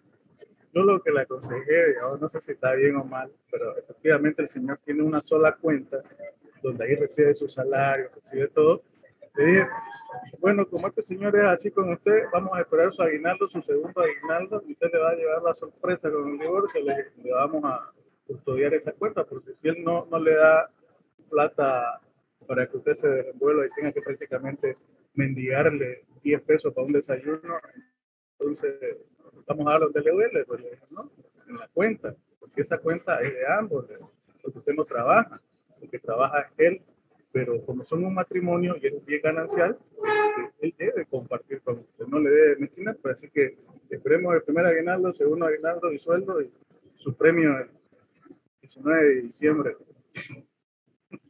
yo lo que le aconsejé, digamos, no sé si está bien o mal, pero efectivamente el señor tiene una sola cuenta donde ahí recibe su salario, recibe todo. Le dije, bueno, como este señor es así con usted, vamos a esperar su aguinaldo, su segundo aguinaldo, y usted le va a llevar la sorpresa con el divorcio, le vamos a custodiar esa cuenta, porque si él no le da plata para que usted se desenvuelva y tenga que prácticamente mendigarle 10 pesos para un desayuno, entonces vamos a dar donde le duele, pues, ¿no? En la cuenta, porque esa cuenta es de ambos, porque usted no trabaja, porque trabaja él, pero como son un matrimonio y es un bien ganancial, él debe compartir con usted, no le debe mezquinar, pues así que esperemos el primer aguinaldo, segundo aguinaldo y sueldo y su premio el 19 de diciembre.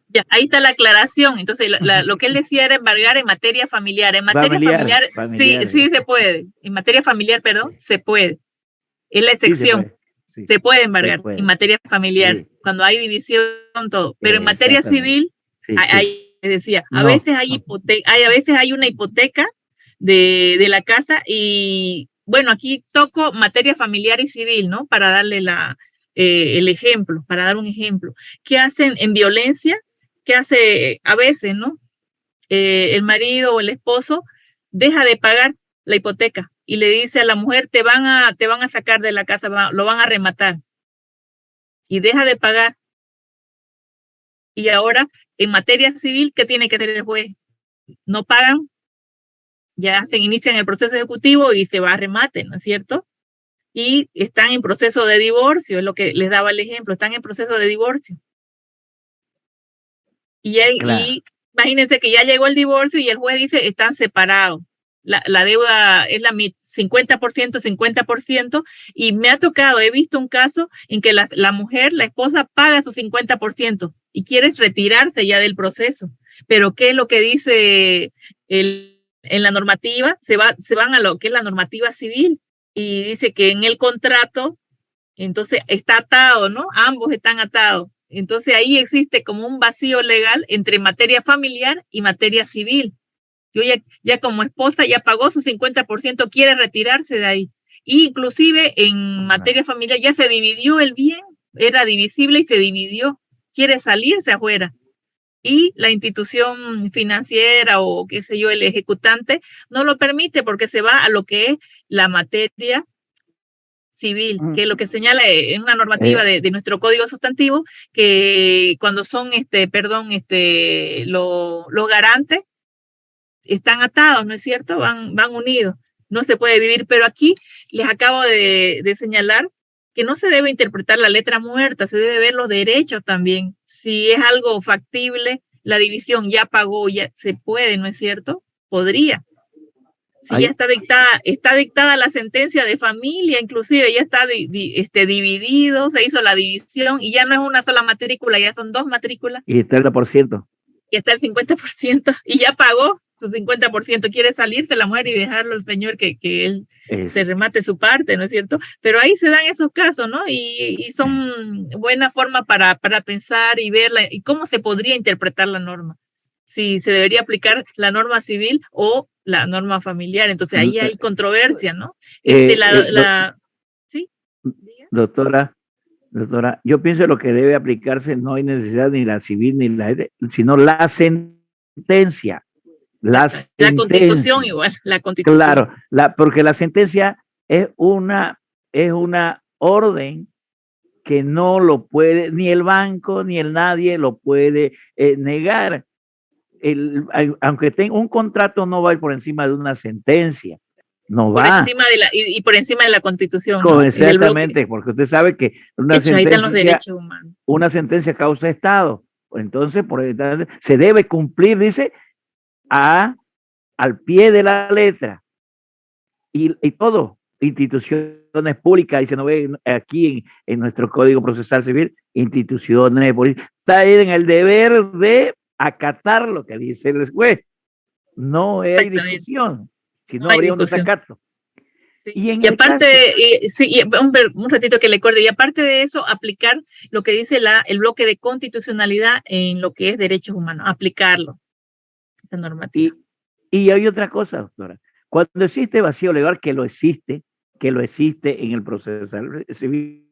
Ya, ahí está la aclaración. Entonces, lo que él decía era embargar en materia familiar. En materia familiar sí se puede. En materia familiar, perdón, se puede. Es la excepción. Se puede embargar en materia familiar, cuando hay división, todo. Pero en materia civil, ahí decía, a veces hay una hipoteca de la casa y, bueno, aquí toco materia familiar y civil, ¿no? Para darle el ejemplo, para dar un ejemplo. ¿Qué hacen en violencia? ¿Qué hace a veces, no? El marido o el esposo deja de pagar la hipoteca y le dice a la mujer, te van a sacar de la casa, lo van a rematar. Y deja de pagar. Y ahora, en materia civil, ¿qué tiene que hacer el juez? No pagan, ya se inician el proceso ejecutivo y se va a remate, ¿no es cierto? Y están en proceso de divorcio, es lo que les daba el ejemplo, están en proceso de divorcio. Y imagínense que ya llegó el divorcio y el juez dice, están separados. la deuda es 50%, 50%, y me ha tocado, he visto un caso en que la mujer, la esposa, paga su 50% y quiere retirarse ya del proceso. Pero ¿qué es lo que dice en la normativa? Se van a lo que es la normativa civil y dice que en el contrato, entonces está atado, ¿no? Ambos están atados. Entonces ahí existe como un vacío legal entre materia familiar y materia civil. Yo ya como esposa ya pagó su 50%, quiere retirarse de ahí. Y inclusive en materia familiar ya se dividió el bien, era divisible y se dividió, quiere salirse afuera. Y la institución financiera o qué sé yo, el ejecutante no lo permite porque se va a lo que es la materia civil, que es lo que señala en una normativa de nuestro Código Sustantivo, que cuando son, los garantes están atados, ¿no es cierto? Van unidos, no se puede vivir, pero aquí les acabo de señalar que no se debe interpretar la letra muerta, se debe ver los derechos también. Si es algo factible, la división ya pagó, ya se puede, ¿no es cierto? Podría. Si ya está dictada la sentencia de familia, inclusive ya está dividido, se hizo la división y ya no es una sola matrícula, ya son 2 matrículas. Y el 30%. Y está el 50% y ya pagó su 50%, quiere salirse la mujer y dejarlo al señor que él se remate su parte, ¿no es cierto? Pero ahí se dan esos casos, ¿no? Y son buena forma para pensar y verla, y cómo se podría interpretar la norma. Si se debería aplicar la norma civil o la norma familiar. Entonces ahí hay controversia, ¿no? ¿Sí? Doctora, yo pienso lo que debe aplicarse no hay necesidad ni la civil ni sino la sentencia. La Constitución igual, la Constitución. Claro, porque la sentencia es una orden que no lo puede, ni el banco ni nadie lo puede negar. Aunque tenga un contrato, no va a ir por encima de una sentencia. No va. Por encima y por encima de la Constitución. ¿No? Exactamente, porque usted sabe que una sentencia causa Estado. Entonces, se debe cumplir, dice, al pie de la letra. Y todo, instituciones públicas, y se nos ve aquí en nuestro Código Procesal Civil, instituciones públicas, está ahí en el deber de acatar lo que dice el juez. No hay discusión, si no habría un desacato. Sí. Y aparte, un ratito que le corte, y aparte de eso, aplicar lo que dice el bloque de constitucionalidad en lo que es derechos humanos, aplicarlo, esta normativa. Y hay otra cosa, doctora. Cuando existe vacío legal, que lo existe en el proceso civil,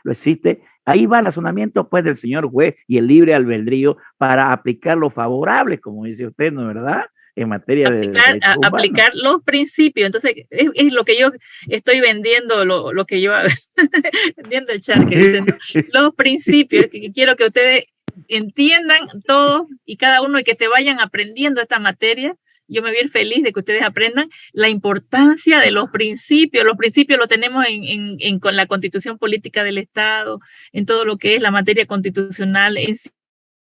lo existe, ahí va el razonamiento pues del señor juez y el libre albedrío para aplicar lo favorable, como dice usted, ¿no es verdad? En materia de aplicar los principios. Entonces es lo que yo estoy vendiendo, lo que yo viendo el chat que dicen, ¿no? Los principios que quiero que ustedes entiendan todos y cada uno y que se vayan aprendiendo esta materia. Yo me voy a ir feliz de que ustedes aprendan la importancia de los principios. Los principios los tenemos con la Constitución Política del Estado, en todo lo que es la materia constitucional, en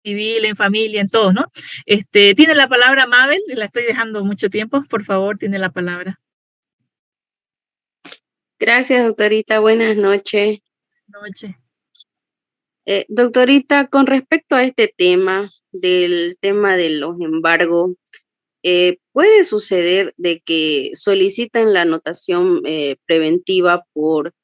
civil, en familia, en todo, ¿no? Tiene la palabra Mabel, la estoy dejando mucho tiempo, por favor, tiene la palabra. Gracias, doctorita, buenas noches. Buenas noches. Doctorita, con respecto a este tema, del tema de los embargos, puede suceder de que solicitan la anotación preventiva por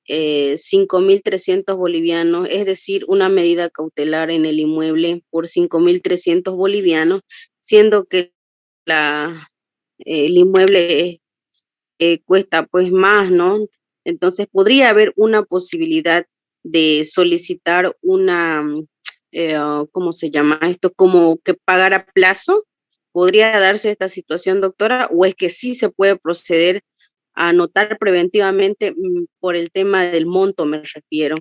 5.300 bolivianos, es decir, una medida cautelar en el inmueble por 5.300 bolivianos, siendo que el inmueble cuesta pues más, ¿no? Entonces podría haber una posibilidad de solicitar una, ¿cómo se llama esto? Como que pagar a plazo. ¿Podría darse esta situación, doctora? ¿O es que sí se puede proceder a anotar preventivamente por el tema del monto, me refiero?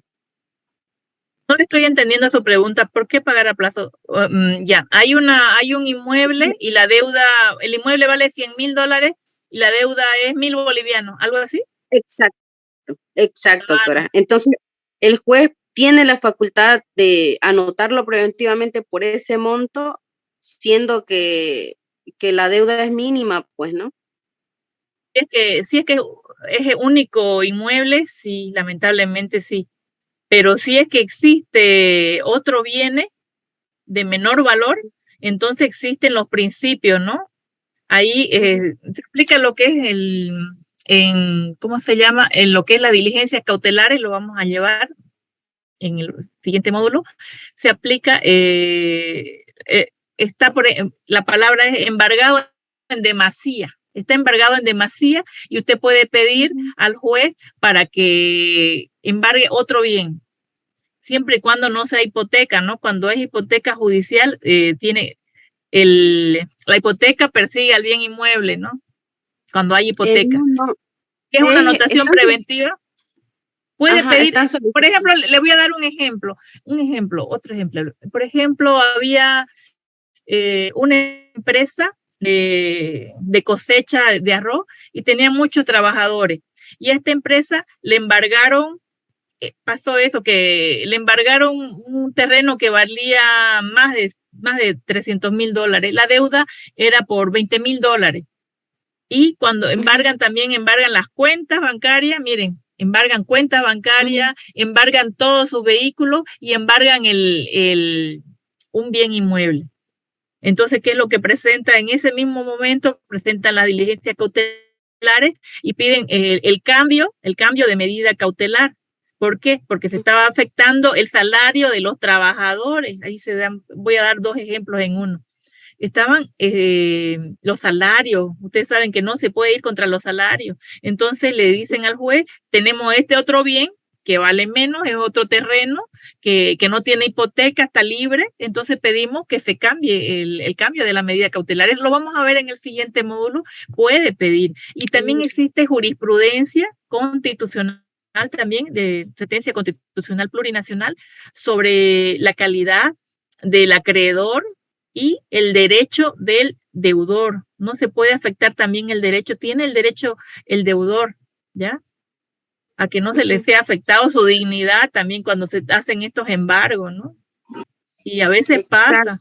No le estoy entendiendo su pregunta. ¿Por qué pagar a plazo? Ya, hay un inmueble y la deuda, el inmueble vale $100,000 y la deuda es 1.000 bolivianos, ¿algo así? Exacto, doctora. Entonces, el juez tiene la facultad de anotarlo preventivamente por ese monto, siendo que la deuda es mínima, pues, ¿no? Si es que es único inmueble, sí, lamentablemente sí. Pero si es que existe otro bien de menor valor, entonces existen los principios, ¿no? Ahí se explica lo que es ¿cómo se llama? En lo que es la diligencia cautelar, y lo vamos a llevar en el siguiente módulo. Se aplica, la palabra es embargado en demasía. Está embargado en demasía y usted puede pedir al juez para que embargue otro bien, siempre y cuando no sea hipoteca, ¿no? Cuando es hipoteca judicial, la hipoteca persigue al bien inmueble, ¿no? Cuando hay hipoteca. ¿Es una anotación preventiva? Puede pedir, por ejemplo, le voy a dar otro ejemplo. Por ejemplo, había una empresa de cosecha de arroz y tenía muchos trabajadores. Y a esta empresa le embargaron, pasó eso, que le embargaron un terreno que valía más de $300,000. La deuda era por $20,000. Y cuando embargan, también embargan las cuentas bancarias, miren, embargan cuentas bancarias, embargan todos sus vehículos y embargan un bien inmueble. Entonces, ¿qué es lo que presenta? En ese mismo momento presentan las diligencias cautelares y piden el cambio de medida cautelar. ¿Por qué? Porque se estaba afectando el salario de los trabajadores. Ahí voy a dar 2 ejemplos en uno. Estaban los salarios. Ustedes saben que no se puede ir contra los salarios. Entonces le dicen al juez, tenemos este otro bien que vale menos, es otro terreno que no tiene hipoteca, está libre. Entonces pedimos que se cambie el cambio de la medida cautelar. Lo vamos a ver en el siguiente módulo. Puede pedir. Y también existe jurisprudencia constitucional, también de sentencia constitucional plurinacional, sobre la calidad del acreedor y el derecho del deudor. No se puede afectar también el derecho, tiene el derecho el deudor, ¿ya? A que no se le sea afectado su dignidad también cuando se hacen estos embargos, ¿no? Y a veces pasa.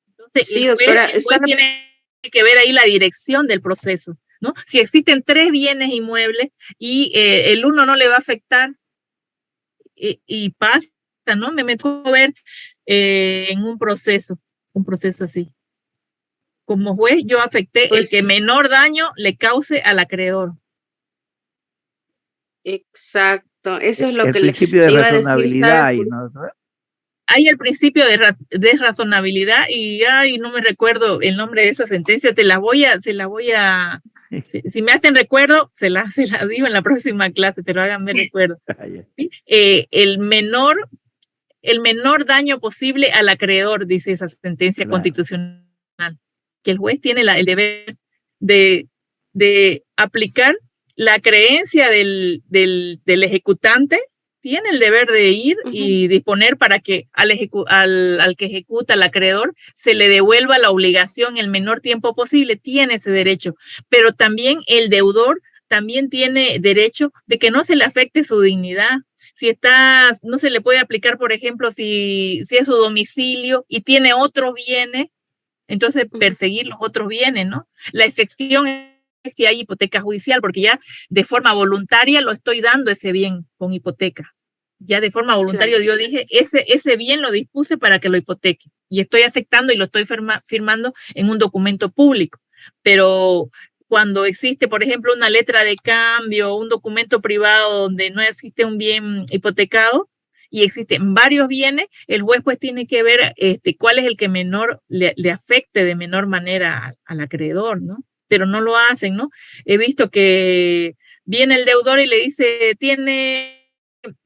Entonces, sí, el juez doctora, tiene que ver ahí la dirección del proceso, ¿no? Si existen 3 bienes inmuebles y el uno no le va a afectar, y pasa, ¿no? Me meto a ver en un proceso así. Como juez, yo afecté el que menor daño le cause al acreedor. Exacto, eso es lo el que le principio de iba a decir. razonabilidad. Hay el principio de razonabilidad y no me recuerdo el nombre de esa sentencia. Si me hacen recuerdo, se la digo en la próxima clase, pero háganme recuerdo. ¿Sí? El menor daño posible al acreedor, dice esa sentencia constitucional, que el juez tiene el deber de aplicar la creencia del ejecutante, tiene el deber de ir y disponer para que al que ejecuta, al acreedor, se le devuelva la obligación en el menor tiempo posible. Tiene ese derecho, pero también el deudor también tiene derecho de que no se le afecte su dignidad. No se le puede aplicar, por ejemplo, si es su domicilio y tiene otros bienes, entonces perseguir los otros bienes, ¿no? La excepción es que hay hipoteca judicial, porque ya de forma voluntaria lo estoy dando ese bien con hipoteca. Ya de forma voluntaria yo dije, ese bien lo dispuse para que lo hipoteque y estoy aceptando y lo estoy firmando en un documento público. Pero cuando existe, por ejemplo, una letra de cambio, un documento privado donde no existe un bien hipotecado y existen varios bienes, el juez pues tiene que ver cuál es el que menor le afecte de menor manera al acreedor, ¿no? Pero no lo hacen, ¿no? He visto que viene el deudor y le dice,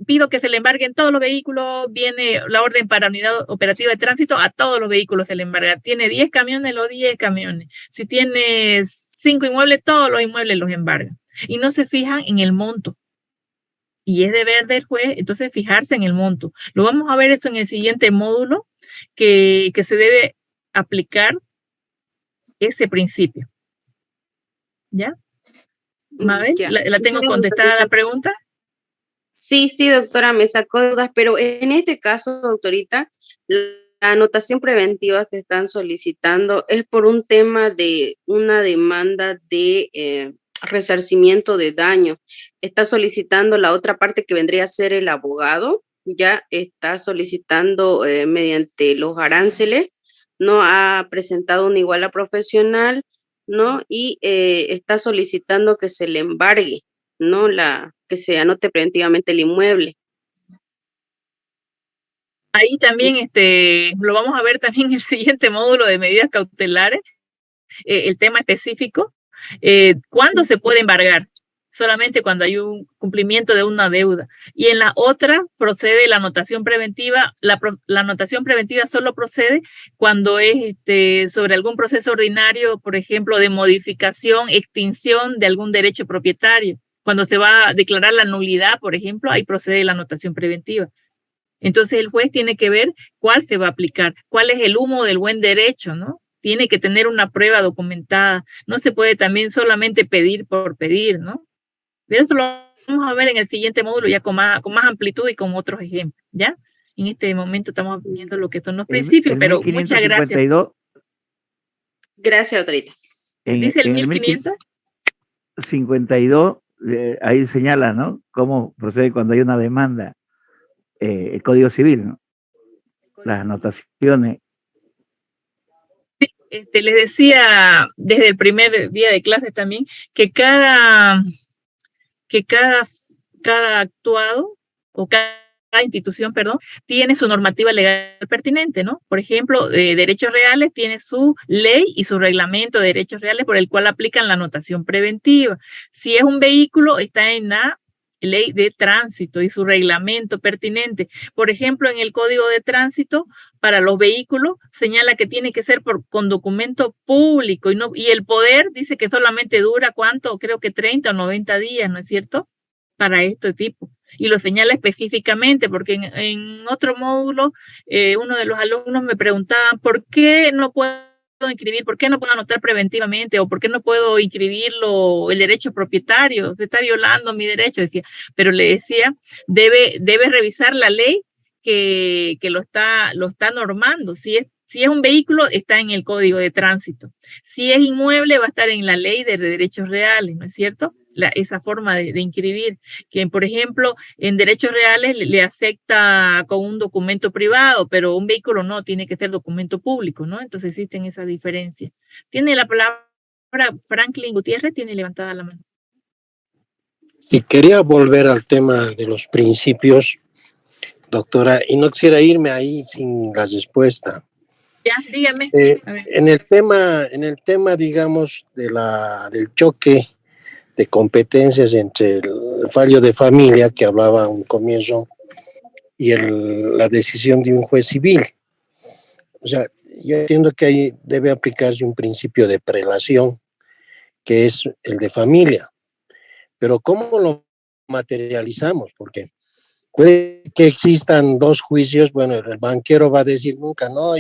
pido que se le embarguen todos los vehículos, viene la orden para unidad operativa de tránsito, a todos los vehículos se le embarga. Tiene 10 camiones, los 10 camiones. Si tiene 5 inmuebles, todos los inmuebles los embargan. Y no se fijan en el monto. Y es deber del juez, entonces, fijarse en el monto. Lo vamos a ver esto en el siguiente módulo, que se debe aplicar ese principio. ¿Ya? Mabel, ¿la tengo contestada la pregunta? Sí, doctora, me sacó dudas, pero en este caso, doctorita, La anotación preventiva que están solicitando es por un tema de una demanda de resarcimiento de daño. Está solicitando la otra parte que vendría a ser el abogado, ya está solicitando mediante los aranceles, no ha presentado una iguala profesional, ¿no? Y está solicitando que se le embargue, ¿no? Que se anote preventivamente el inmueble. Ahí también lo vamos a ver también en el siguiente módulo de medidas cautelares, el tema específico. ¿Cuándo se puede embargar? Solamente cuando hay un cumplimiento de una deuda. Y en la otra procede la anotación preventiva. La anotación preventiva solo procede cuando es sobre algún proceso ordinario, por ejemplo, de modificación, extinción de algún derecho propietario. Cuando se va a declarar la nulidad, por ejemplo, ahí procede la anotación preventiva. Entonces el juez tiene que ver cuál se va a aplicar, cuál es el humo del buen derecho, ¿no? Tiene que tener una prueba documentada. No se puede también solamente pedir por pedir, ¿no? Pero eso lo vamos a ver en el siguiente módulo ya con más amplitud y con otros ejemplos, ¿ya? En este momento estamos viendo lo que son los principios, pero muchas gracias. Gracias, autorita. ¿Dice el 1500? 52, ahí señala, ¿no? Cómo procede cuando hay una demanda. El Código Civil, ¿no? Las anotaciones. Les decía desde el primer día de clase también que cada actuado o cada institución, perdón, tiene su normativa legal pertinente, ¿no? Por ejemplo, Derechos Reales tiene su ley y su reglamento de derechos reales por el cual aplican la anotación preventiva. Si es un vehículo, está en la ley de tránsito y su reglamento pertinente. Por ejemplo, en el Código de Tránsito, para los vehículos, señala que tiene que ser con documento público y el poder dice que solamente dura, ¿cuánto? Creo que 30 o 90 días, ¿no es cierto? Para este tipo. Y lo señala específicamente, porque en otro módulo, uno de los alumnos me preguntaba, ¿por qué no puedo inscribir, por qué no puedo anotar preventivamente o por qué no puedo inscribirlo el derecho propietario? Se está violando mi derecho, decía. Pero le decía, debe revisar la ley que lo está normando. Si es un vehículo, está en el Código de Tránsito. Si es inmueble, va a estar en la ley de derechos reales, ¿no es cierto? Esa forma de inscribir, que por ejemplo en derechos reales le acepta con un documento privado, pero un vehículo no, tiene que ser documento público, ¿no? Entonces existen esas diferencias. Tiene la palabra Franklin Gutiérrez, tiene levantada la mano. Y quería volver al tema de los principios, doctora, y no quisiera irme ahí sin la respuesta. Ya, dígame. En el tema, digamos, del choque de competencias entre el fallo de familia que hablaba a un comienzo y la decisión de un juez civil. O sea, yo entiendo que ahí debe aplicarse un principio de prelación, que es el de familia. Pero ¿cómo lo materializamos? Porque puede que existan dos juicios, bueno, el banquero va a decir nunca, no,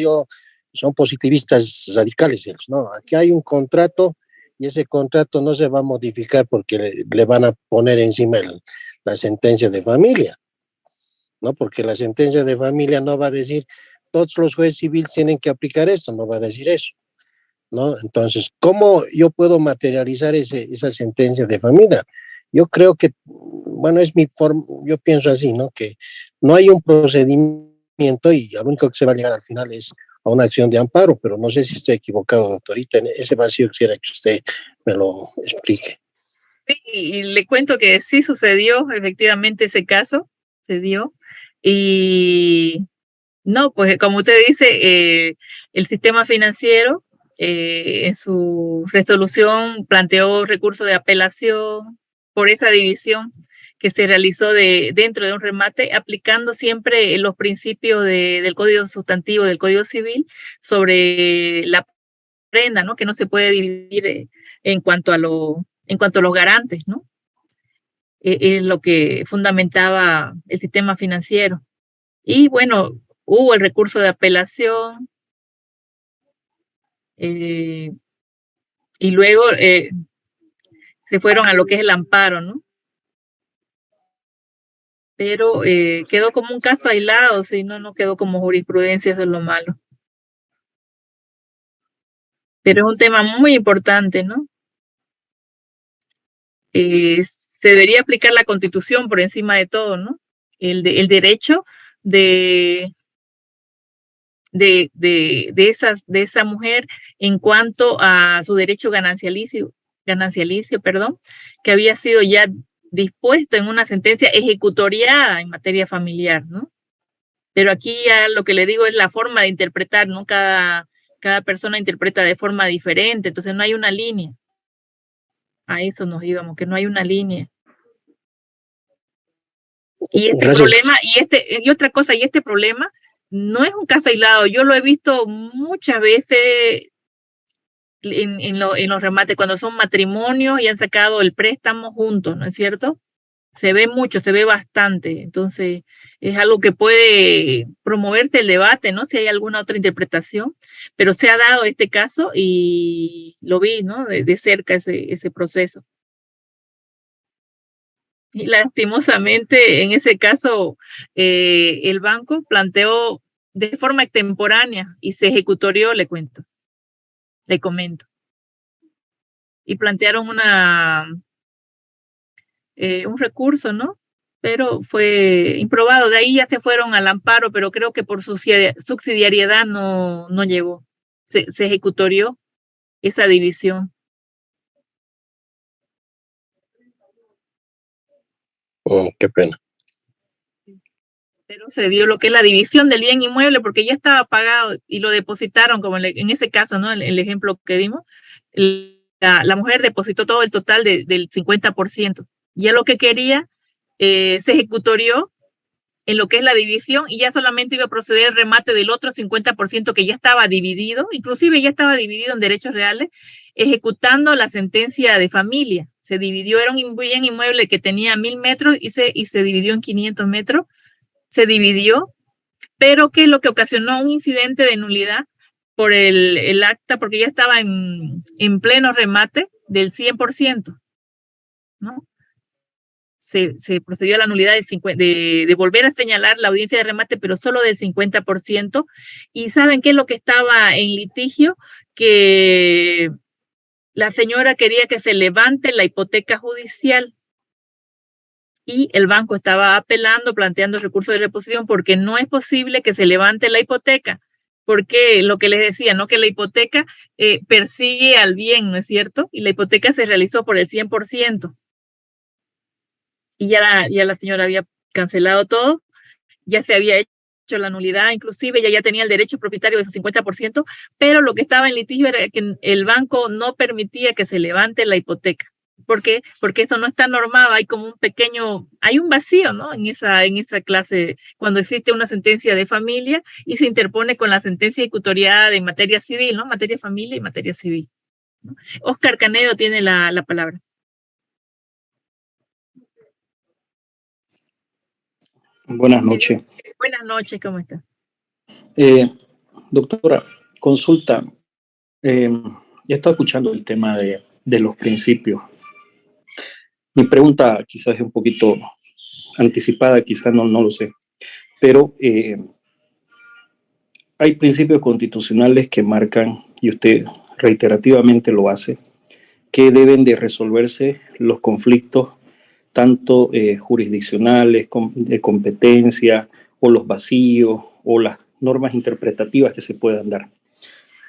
son positivistas radicales ellos, no, aquí hay un contrato y ese contrato no se va a modificar porque le van a poner encima la sentencia de familia, ¿no? Porque la sentencia de familia no va a decir, todos los jueces civiles tienen que aplicar esto, no va a decir eso, ¿no? Entonces, ¿cómo yo puedo materializar esa sentencia de familia? Yo creo que, bueno, es mi forma, yo pienso así, ¿no? Que no hay un procedimiento y lo único que se va a llegar al final es a una acción de amparo, pero no sé si estoy equivocado, doctorita. En ese vacío quisiera que usted me lo explique. Sí, y le cuento que sí sucedió, efectivamente ese caso se dio. Y no, pues como usted dice, el sistema financiero en su resolución planteó recurso de apelación por esa división que se realizó dentro de un remate, aplicando siempre los principios del Código Sustantivo, del Código Civil, sobre la prenda, ¿no? Que no se puede dividir en cuanto a los garantes, ¿no? Es lo que fundamentaba el sistema financiero. Y bueno, hubo el recurso de apelación, y luego se fueron a lo que es el amparo, ¿no? pero quedó como un caso aislado, sí, no quedó como jurisprudencia, eso es lo malo. Pero es un tema muy importante, ¿no? Se debería aplicar la Constitución por encima de todo, ¿no? El derecho de esa mujer en cuanto a su derecho ganancialicio, que había sido ya dispuesto en una sentencia ejecutoriada en materia familiar, ¿no? Pero aquí ya lo que le digo es la forma de interpretar, ¿no? Cada persona interpreta de forma diferente, entonces no hay una línea. A eso nos íbamos, que no hay una línea. Y este Gracias. problema, y otra cosa, y este problema no es un caso aislado. Yo lo he visto muchas veces en los remates, cuando son matrimonios y han sacado el préstamo juntos, ¿no es cierto? Se ve mucho, se ve bastante. Entonces, es algo que puede promoverse el debate, ¿no? Si hay alguna otra interpretación, pero se ha dado este caso y lo vi, ¿no? De cerca ese proceso. Y lastimosamente, en ese caso, el banco planteó de forma extemporánea y se ejecutorió, le comento. Y plantearon un recurso, ¿no? Pero fue improbado. De ahí ya se fueron al amparo, pero creo que por subsidiariedad no llegó. Se ejecutorió esa división. Qué pena. Pero se dio lo que es la división del bien inmueble porque ya estaba pagado y lo depositaron, como en ese caso, ¿no? El ejemplo que dimos, la mujer depositó todo el total del 50%. Ya lo que quería se ejecutorió en lo que es la división y ya solamente iba a proceder el remate del otro 50% que ya estaba dividido, inclusive ya estaba dividido en derechos reales, ejecutando la sentencia de familia. Se dividió, era un bien inmueble que tenía 1000 metros y se dividió en 500 metros. Se dividió, pero que lo que ocasionó un incidente de nulidad por el acta, porque ya estaba en pleno remate del 100%, ¿no? Se procedió a la nulidad de volver a señalar la audiencia de remate, pero solo del 50%. ¿Y saben qué es lo que estaba en litigio? Que la señora quería que se levante la hipoteca judicial. Y el banco estaba apelando, planteando recursos de reposición, porque no es posible que se levante la hipoteca, porque lo que les decía, ¿no? Que la hipoteca persigue al bien, ¿no es cierto? Y la hipoteca se realizó por el 100%. Y ya la señora había cancelado todo, ya se había hecho la nulidad, inclusive ya tenía el derecho propietario de su 50%, pero lo que estaba en litigio era que el banco no permitía que se levante la hipoteca. ¿Por qué? Porque eso no está normado, hay como hay un vacío, ¿no? En esa clase, cuando existe una sentencia de familia y se interpone con la sentencia ejecutoriada de materia civil, ¿no? Materia familia y materia civil, ¿no? Oscar Canedo tiene la palabra. Buenas noches. Buenas noches, ¿cómo está? Doctora, consulta. Ya estaba escuchando el tema de los principios. Mi pregunta quizás es un poquito anticipada, quizás no lo sé, pero hay principios constitucionales que marcan, y usted reiterativamente lo hace, que deben de resolverse los conflictos tanto jurisdiccionales, de competencia, o los vacíos, o las normas interpretativas que se puedan dar.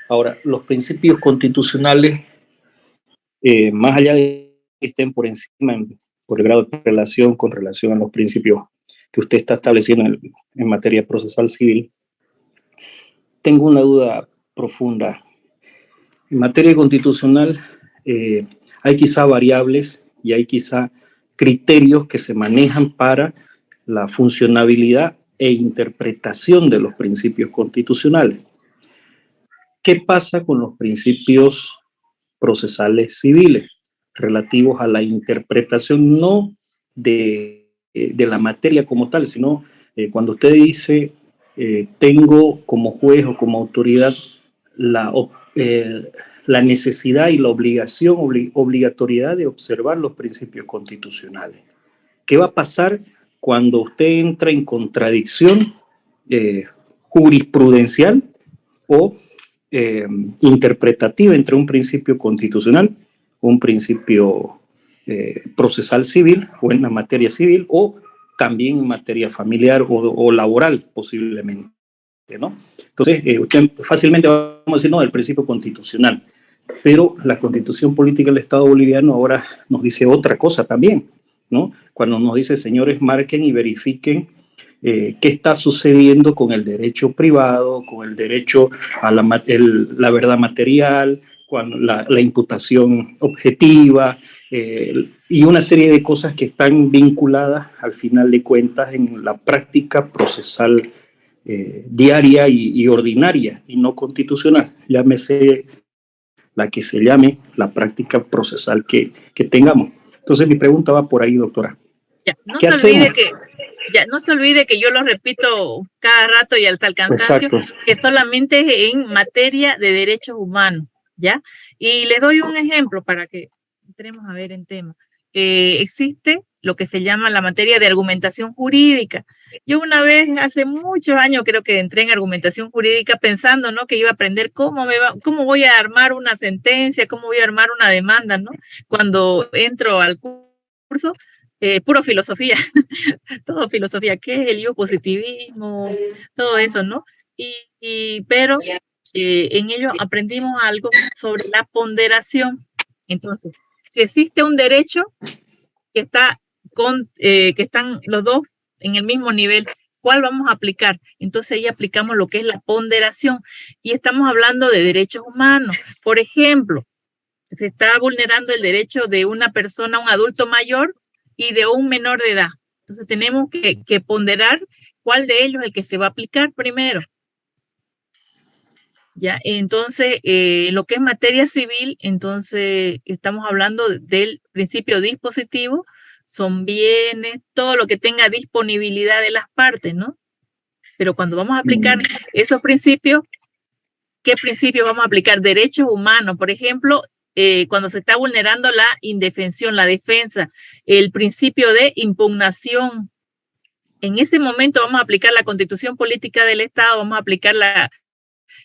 Ahora, los principios constitucionales, más allá de que estén por encima, por el grado de relación con relación a los principios que usted está estableciendo en materia procesal civil, tengo una duda profunda. En materia constitucional hay quizá variables y hay quizá criterios que se manejan para la funcionabilidad e interpretación de los principios constitucionales. ¿Qué pasa con los principios procesales civiles relativos a la interpretación no de la materia como tal, sino cuando usted dice tengo como juez o como autoridad la necesidad y la obligatoriedad de observar los principios constitucionales? ¿Qué va a pasar cuando usted entra en contradicción jurisprudencial o interpretativa entre un principio constitucional, un principio procesal civil o en la materia civil, o también en materia familiar o laboral posiblemente, ¿no? Entonces, usted fácilmente vamos a decir, no, el principio constitucional, pero la Constitución Política del Estado Boliviano ahora nos dice otra cosa también, ¿no? Cuando nos dice, señores, marquen y verifiquen qué está sucediendo con el derecho privado, con el derecho a la verdad material, la imputación objetiva y una serie de cosas que están vinculadas al final de cuentas en la práctica procesal diaria y ordinaria y no constitucional, llámese la que se llame la práctica procesal que tengamos. Entonces mi pregunta va por ahí, doctora. Ya, ¿Qué hacemos? No se olvide que yo lo repito cada rato y hasta el cansancio, que solamente es en materia de derechos humanos, ¿ya? Y les doy un ejemplo para que entremos a ver en tema. Existe lo que se llama la materia de argumentación jurídica. Yo una vez, hace muchos años, creo que entré en argumentación jurídica pensando, ¿no?, que iba a aprender cómo voy a armar una sentencia, cómo voy a armar una demanda, ¿no? Cuando entro al curso, puro filosofía, todo filosofía, ¿qué es el yo positivismo? Todo eso, ¿no? Pero en ello aprendimos algo sobre la ponderación. Entonces, si existe un derecho que están los dos en el mismo nivel, ¿cuál vamos a aplicar? Entonces ahí aplicamos lo que es la ponderación y estamos hablando de derechos humanos. Por ejemplo, se está vulnerando el derecho de una persona, un adulto mayor y de un menor de edad. Entonces tenemos que ponderar cuál de ellos es el que se va a aplicar primero. Ya, entonces, lo que es materia civil, entonces estamos hablando del principio dispositivo, son bienes, todo lo que tenga disponibilidad de las partes, ¿no? Pero cuando vamos a aplicar esos principios, ¿qué principios vamos a aplicar? Derechos humanos, por ejemplo, cuando se está vulnerando la indefensión, la defensa, el principio de impugnación. En ese momento vamos a aplicar la Constitución Política del Estado, vamos a aplicar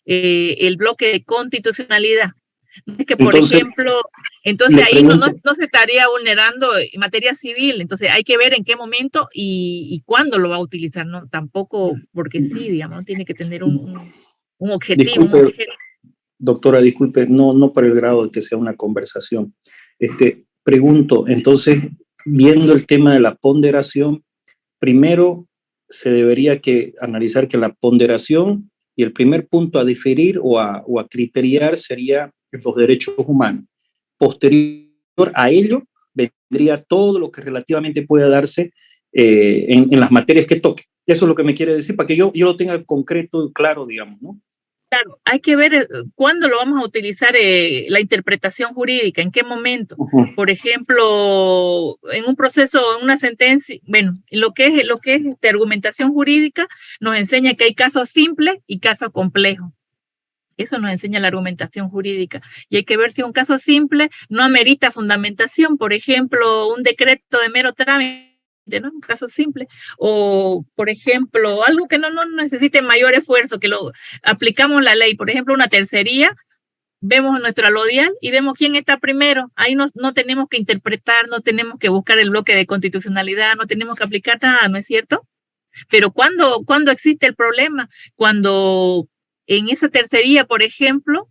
el bloque de constitucionalidad. Es que, por ejemplo, entonces ahí no se estaría vulnerando en materia civil, entonces hay que ver en qué momento y cuándo lo va a utilizar, ¿no? Tampoco porque sí, digamos, tiene que tener un objetivo. Disculpe, doctora, disculpe, no por el grado de que sea una conversación. Pregunto, entonces, viendo el tema de la ponderación, primero se debería analizar que la ponderación y el primer punto a diferir o a criteriar sería los derechos humanos. Posterior a ello, vendría todo lo que relativamente pueda darse en las materias que toque. Eso es lo que me quiere decir, para que yo lo tenga concreto y claro, digamos, ¿no? Claro, hay que ver cuándo lo vamos a utilizar la interpretación jurídica, en qué momento. Por ejemplo, en un proceso, en una sentencia, bueno, lo que es argumentación jurídica nos enseña que hay casos simples y casos complejos. Eso nos enseña la argumentación jurídica. Y hay que ver si un caso simple no amerita fundamentación. Por ejemplo, un decreto de mero trámite, ¿no? Un caso simple. O, por ejemplo, algo que no necesite mayor esfuerzo, que lo aplicamos la ley. Por ejemplo, una tercería, vemos nuestro alodial y vemos quién está primero. Ahí no tenemos que interpretar, no tenemos que buscar el bloque de constitucionalidad, no tenemos que aplicar nada, ¿no es cierto? Pero ¿cuándo existe el problema? Cuando en esa tercería, por ejemplo,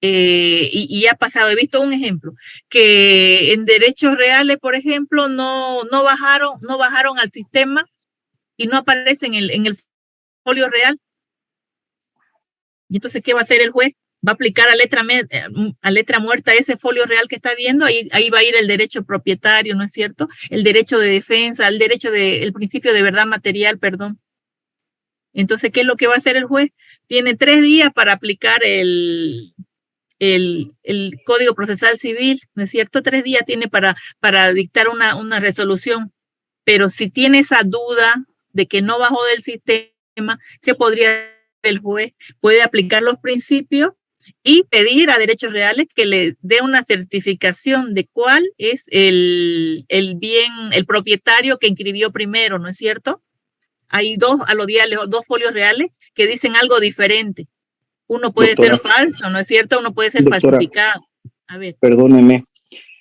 y ha pasado, he visto un ejemplo, que en derechos reales, por ejemplo, no bajaron al sistema y no aparecen en el folio real. Y entonces, ¿qué va a hacer el juez? Va a aplicar a letra muerta ese folio real que está viendo, ahí va a ir el derecho propietario, ¿no es cierto? El derecho de defensa, el principio de verdad material, perdón. Entonces, ¿qué es lo que va a hacer el juez? Tiene 3 días para aplicar el Código Procesal Civil, ¿no es cierto? 3 días tiene para dictar una resolución. Pero si tiene esa duda de que no bajó del sistema, ¿qué podría hacer el juez? Puede aplicar los principios y pedir a Derechos Reales que le dé una certificación de cuál es el bien, el propietario que inscribió primero, ¿no es cierto? Hay dos alodiales, dos folios reales que dicen algo diferente. Uno puede Doctora, ser falso, ¿no es cierto? Uno puede ser doctora, falsificado. A ver. perdóneme,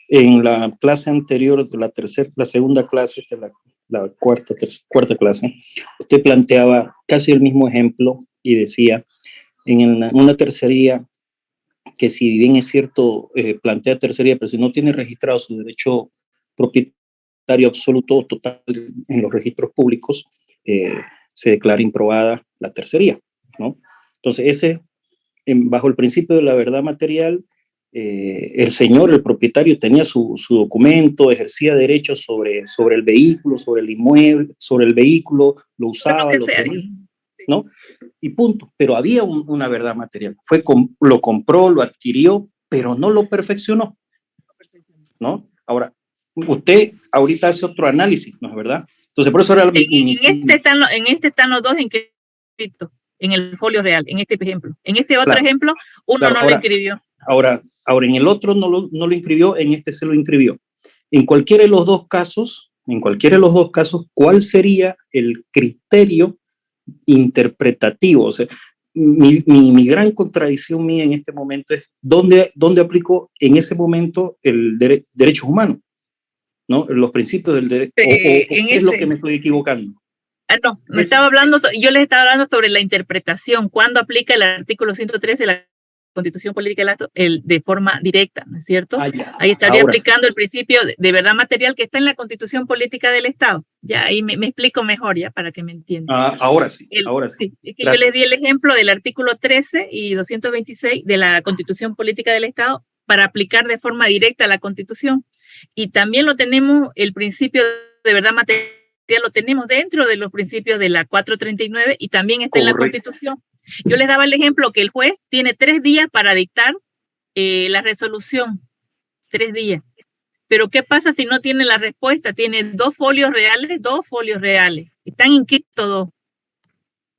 en la clase anterior, la segunda clase de la cuarta clase, usted planteaba casi el mismo ejemplo y decía, una tercería, que si bien es cierto, plantea tercería, pero si no tiene registrado su derecho propietario absoluto o total en los registros públicos, se declara improbada la tercería, ¿no? Entonces, bajo el principio de la verdad material, el señor, el propietario, tenía su documento, ejercía derechos sobre el vehículo, sobre el inmueble, sobre el vehículo, lo usaba, lo tenía, ¿no? Y punto. Pero había una verdad material. Lo compró, lo adquirió, pero no lo perfeccionó, ¿no? Ahora, usted ahorita hace otro análisis, ¿no es verdad? Entonces, por eso era en este están los dos inscritos en el folio real, en este ejemplo. En este otro ejemplo, uno no lo inscribió. Ahora, en el otro no lo inscribió, en este se lo inscribió. En cualquiera de los dos casos, ¿cuál sería el criterio interpretativo? O sea, mi gran contradicción mía en este momento es ¿dónde aplico en ese momento el derechos humanos? ¿No? Los principios del derecho. ¿Es lo que me estoy equivocando? No, yo les estaba hablando sobre la interpretación, cuándo aplica el artículo 113 de la Constitución Política de forma directa, ¿no es cierto? Ahí estaría aplicando el principio de verdad material que está en la Constitución Política del Estado. Ya ahí me explico mejor, ya, para que me entiendan. Ahora sí. Sí, es que yo les di el ejemplo del artículo 13 y 226 de la Constitución Política del Estado para aplicar de forma directa la Constitución. Y también lo tenemos, el principio de verdad material lo tenemos dentro de los principios de la 439 y también está en la Constitución. Yo les daba el ejemplo que el juez tiene 3 días para dictar la resolución, 3 días. Pero ¿qué pasa si no tiene la respuesta? Tiene 2 folios reales, están inscritos 2,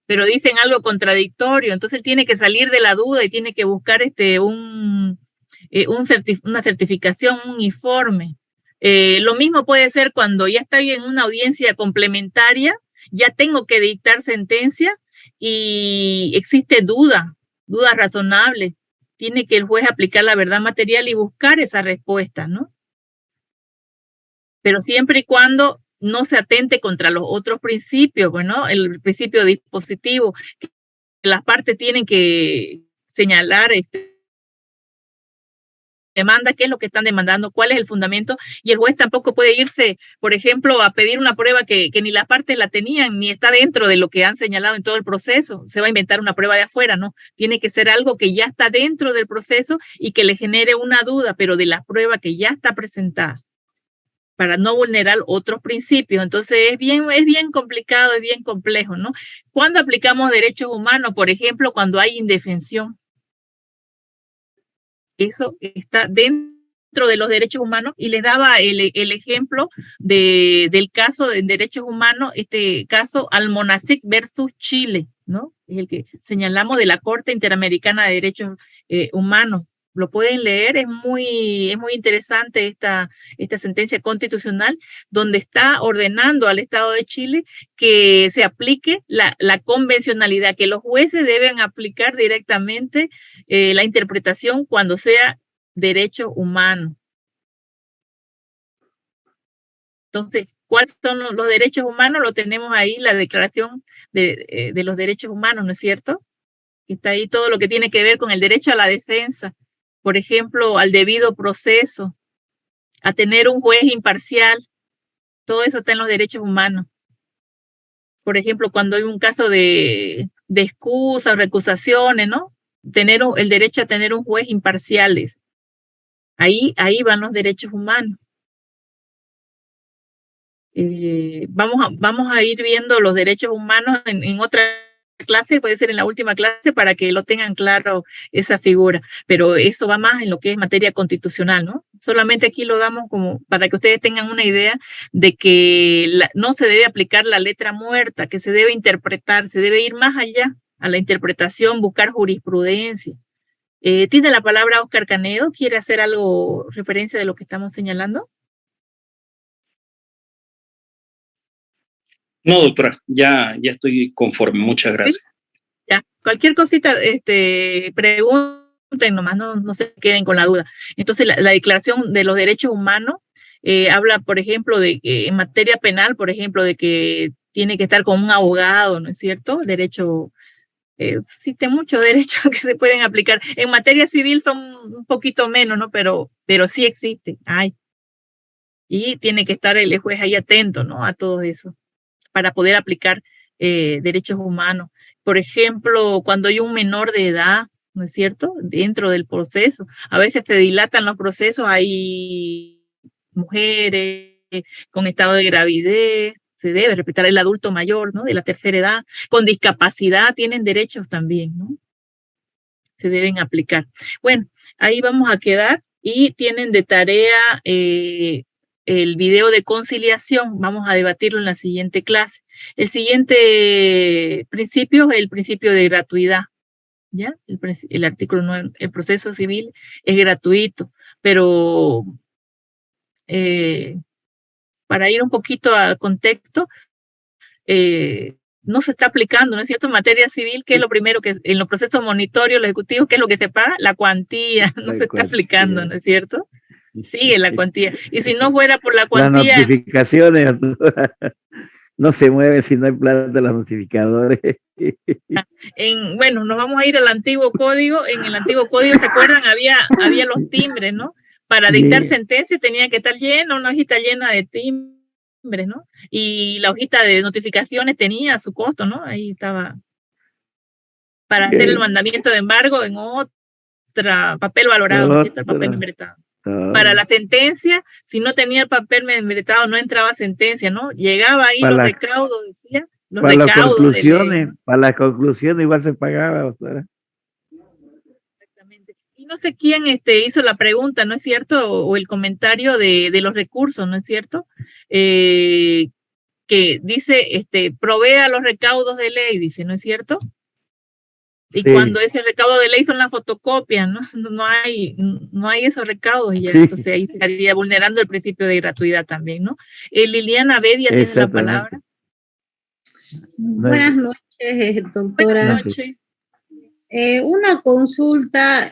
pero dicen algo contradictorio, entonces tiene que salir de la duda y tiene que buscar una certificación, un informe. Lo mismo puede ser cuando ya estoy en una audiencia complementaria, ya tengo que dictar sentencia y existe duda razonable. Tiene que el juez aplicar la verdad material y buscar esa respuesta, ¿no? Pero siempre y cuando no se atente contra los otros principios, bueno, el principio dispositivo, que las partes tienen que señalar demanda, qué es lo que están demandando, cuál es el fundamento, y el juez tampoco puede irse, por ejemplo, a pedir una prueba que ni las partes la tenían, ni está dentro de lo que han señalado en todo el proceso. Se va a inventar una prueba de afuera, ¿no? Tiene que ser algo que ya está dentro del proceso y que le genere una duda, pero de la prueba que ya está presentada, para no vulnerar otros principios. Entonces es bien complicado, es bien complejo, ¿no? ¿Cuándo aplicamos derechos humanos? Por ejemplo, cuando hay indefensión. Eso está dentro de los derechos humanos y les daba el ejemplo del caso de derechos humanos, este caso Almonacid versus Chile, ¿no? Es el que señalamos de la Corte Interamericana de Derechos Humanos. Lo pueden leer, es muy interesante esta sentencia constitucional donde está ordenando al Estado de Chile que se aplique la convencionalidad, que los jueces deben aplicar directamente la interpretación cuando sea derecho humano. Entonces, ¿cuáles son los derechos humanos? Lo tenemos ahí, la Declaración de los Derechos Humanos, ¿no es cierto? Está ahí todo lo que tiene que ver con el derecho a la defensa, por ejemplo, al debido proceso, a tener un juez imparcial. Todo eso está en los derechos humanos. Por ejemplo, cuando hay un caso de excusa o recusaciones, ¿no? Tener el derecho a tener un juez imparcial. Ahí van los derechos humanos. Vamos a ir viendo los derechos humanos en otra clase, puede ser en la última clase, para que lo tengan claro esa figura, pero eso va más en lo que es materia constitucional, ¿no? Solamente aquí lo damos como para que ustedes tengan una idea de que no se debe aplicar la letra muerta, que se debe interpretar, se debe ir más allá a la interpretación, buscar jurisprudencia. Tiene la palabra Oscar Canedo. ¿Quiere hacer algo referencia de lo que estamos señalando? No, doctora, ya estoy conforme. Muchas gracias. Ya, cualquier cosita, pregunten nomás, no se queden con la duda. Entonces, la Declaración de los Derechos Humanos habla, por ejemplo, de que en materia penal, por ejemplo, de que tiene que estar con un abogado, ¿no es cierto? Derecho, existen muchos derechos que se pueden aplicar. En materia civil son un poquito menos, ¿no? Pero sí existe, hay. Y tiene que estar el juez ahí atento, ¿no? A todo eso, para poder aplicar derechos humanos. Por ejemplo, cuando hay un menor de edad, ¿no es cierto?, dentro del proceso, a veces se dilatan los procesos, hay mujeres con estado de gravidez, se debe respetar el adulto mayor, ¿no?, de la tercera edad, con discapacidad tienen derechos también, ¿no? Se deben aplicar. Bueno, ahí vamos a quedar y tienen de tarea el video de conciliación. Vamos a debatirlo en la siguiente clase. El siguiente principio es el principio de gratuidad, ¿ya? El artículo 9, el proceso civil es gratuito, pero para ir un poquito al contexto, no se está aplicando, ¿no es cierto? En materia civil, ¿qué es lo primero que en los procesos monitorios, los ejecutivos, qué es lo que se paga? La cuantía, no se está aplicando, ¿no es cierto? Sigue la cuantía. Y si no fuera por la cuantía... Las notificaciones, no se mueve si no hay plata de los notificadores. Bueno, nos vamos a ir al antiguo código. En el antiguo código, ¿se acuerdan? Había los timbres, ¿no? Para dictar sentencia tenía que estar llena, una hojita llena de timbres, ¿no? Y la hojita de notificaciones tenía su costo, ¿no? Ahí estaba. Para hacer el mandamiento de embargo en otra papel valorado, ¿no es cierto? El papel membretado. Para la sentencia, si no tenía el papel membretado, no entraba sentencia, ¿no? Llegaba ahí los recaudos, decía. Para las conclusiones igual se pagaba, doctora. Exactamente. Y no sé quién hizo la pregunta, ¿no es cierto? O el comentario de los recursos, ¿no es cierto? Que dice, provea los recaudos de ley, dice, ¿no es cierto? Y cuando ese recaudo de ley son las fotocopias, ¿no? No hay esos recaudos, y ya, entonces ahí se estaría vulnerando el principio de gratuidad también, ¿no? Liliana Bedia tiene la palabra. Buenas noches, doctora. Buenas noches. Una consulta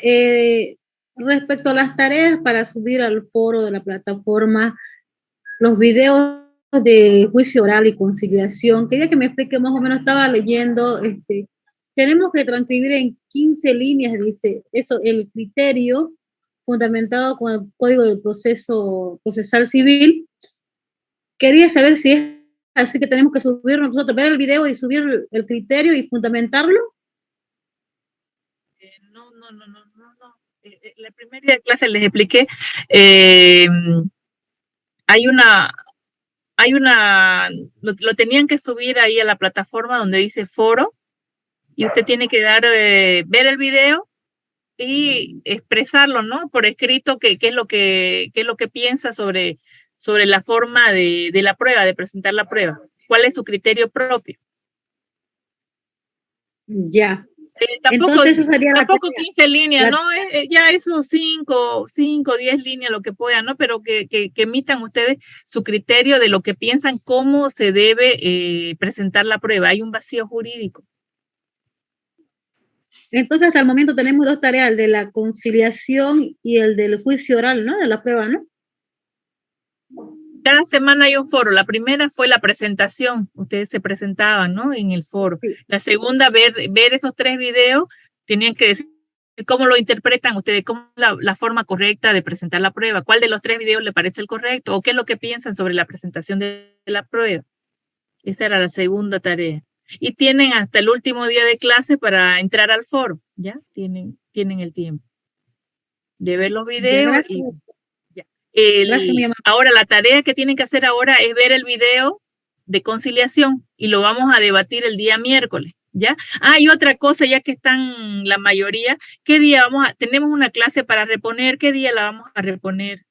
respecto a las tareas para subir al foro de la plataforma los videos de juicio oral y conciliación. Quería que me explique más o menos, estaba leyendo, tenemos que transcribir en 15 líneas, dice, eso, el criterio fundamentado con el Código del Proceso Procesal Civil. Quería saber si es así que tenemos que subir nosotros, ver el video y subir el criterio y fundamentarlo. No. La primera clase les expliqué, lo tenían que subir ahí a la plataforma donde dice foro, y usted tiene que ver el video y expresarlo, ¿no? Por escrito, qué es lo que piensa sobre la forma de la prueba, de presentar la prueba. ¿Cuál es su criterio propio? Ya. Tampoco, entonces eso sería tampoco 15 líneas, ¿no? Ya eso 5, 10 líneas, lo que puedan, ¿no? Pero que emitan ustedes su criterio de lo que piensan, cómo se debe presentar la prueba. Hay un vacío jurídico. Entonces, hasta el momento tenemos dos tareas, el de la conciliación y el del juicio oral, ¿no? De la prueba, ¿no? Cada semana hay un foro. La primera fue la presentación. Ustedes se presentaban, ¿no? En el foro. Sí. La segunda, ver esos 3 videos. Tenían que decir cómo lo interpretan ustedes, cómo la forma correcta de presentar la prueba. ¿Cuál de los 3 videos le parece el correcto? ¿O qué es lo que piensan sobre la presentación de la prueba? Esa era la segunda tarea. Y tienen hasta el último día de clase para entrar al foro. ¿Ya? Tienen el tiempo de ver los videos. Ahora, la tarea que tienen que hacer ahora es ver el video de conciliación y lo vamos a debatir el día miércoles, ¿ya? Y otra cosa, ya que están la mayoría, ¿qué día tenemos una clase para reponer? ¿Qué día la vamos a reponer?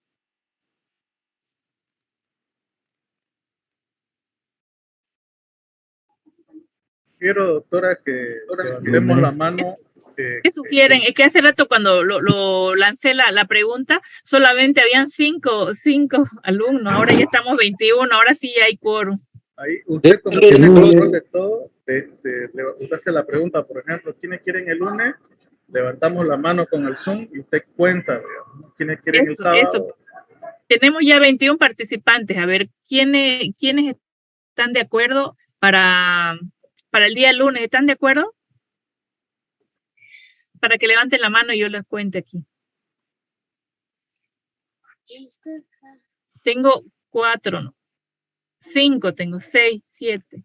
Quiero, doctora, que levantemos la mano ¿Qué sugieren? Es que hace rato cuando lo lancé la pregunta, solamente habían cinco alumnos, ahora ya estamos 21, ahora sí ya hay quórum. Ahí usted como tiene control de todo, usted hace la pregunta, por ejemplo, ¿quiénes quieren el lunes? Levantamos la mano con el Zoom y usted cuenta, digamos, ¿quiénes quieren el sábado? Eso. Tenemos ya 21 participantes, a ver, ¿quiénes están de acuerdo para el día lunes? ¿Están de acuerdo? Para que levanten la mano y yo les cuente aquí. Tengo 4, ¿no? 5, tengo 6, 7.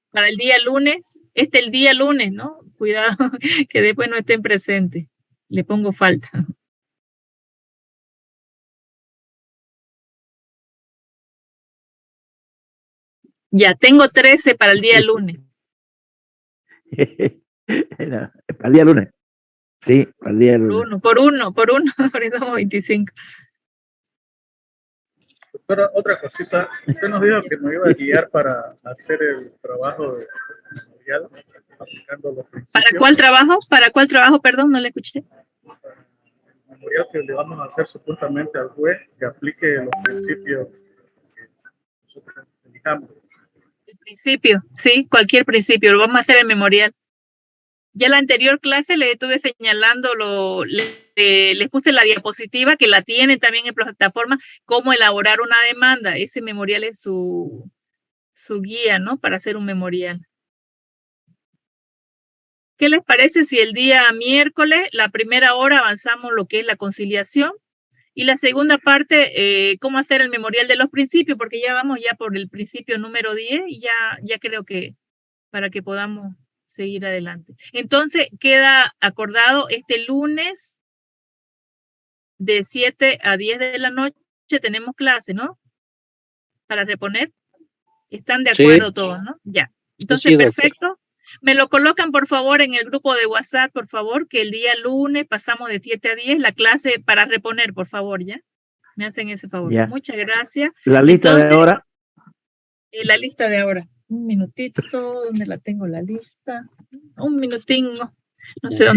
Para el día lunes, el día lunes, ¿no? Cuidado que después no estén presentes. Le pongo falta. Ya, tengo 13 para el día lunes. Para el día lunes. Sí, para el día lunes. Por uno, ahora somos 25. Doctora, otra cosita, usted nos dijo que nos iba a guiar para hacer el trabajo de memorial, aplicando los principios. ¿Para cuál trabajo? Perdón, no le escuché. El memorial que le vamos a hacer supuestamente al juez que aplique los principios que nosotros elijamos. El principio, sí, cualquier principio, lo vamos a hacer en memorial. Ya la anterior clase les estuve señalando, les puse la diapositiva que la tienen también en plataforma, cómo elaborar una demanda. Ese memorial es su guía, ¿no? Para hacer un memorial. ¿Qué les parece si el día miércoles, la primera hora, avanzamos lo que es la conciliación? Y la segunda parte, cómo hacer el memorial de los principios, porque ya vamos ya por el principio número 10 y ya creo que para que podamos seguir adelante. Entonces, queda acordado este lunes de 7 a 10 de la noche tenemos clase, ¿no? Para reponer. ¿Están de acuerdo todos, no? Ya. Entonces, sí, perfecto. Me lo colocan, por favor, en el grupo de WhatsApp, por favor, que el día lunes pasamos de 7 a 10 la clase para reponer, por favor, ¿ya? Me hacen ese favor. Ya. Muchas gracias. La lista de ahora. La lista de ahora. Un minutito, ¿dónde la tengo la lista? Un minutín, no sé dónde.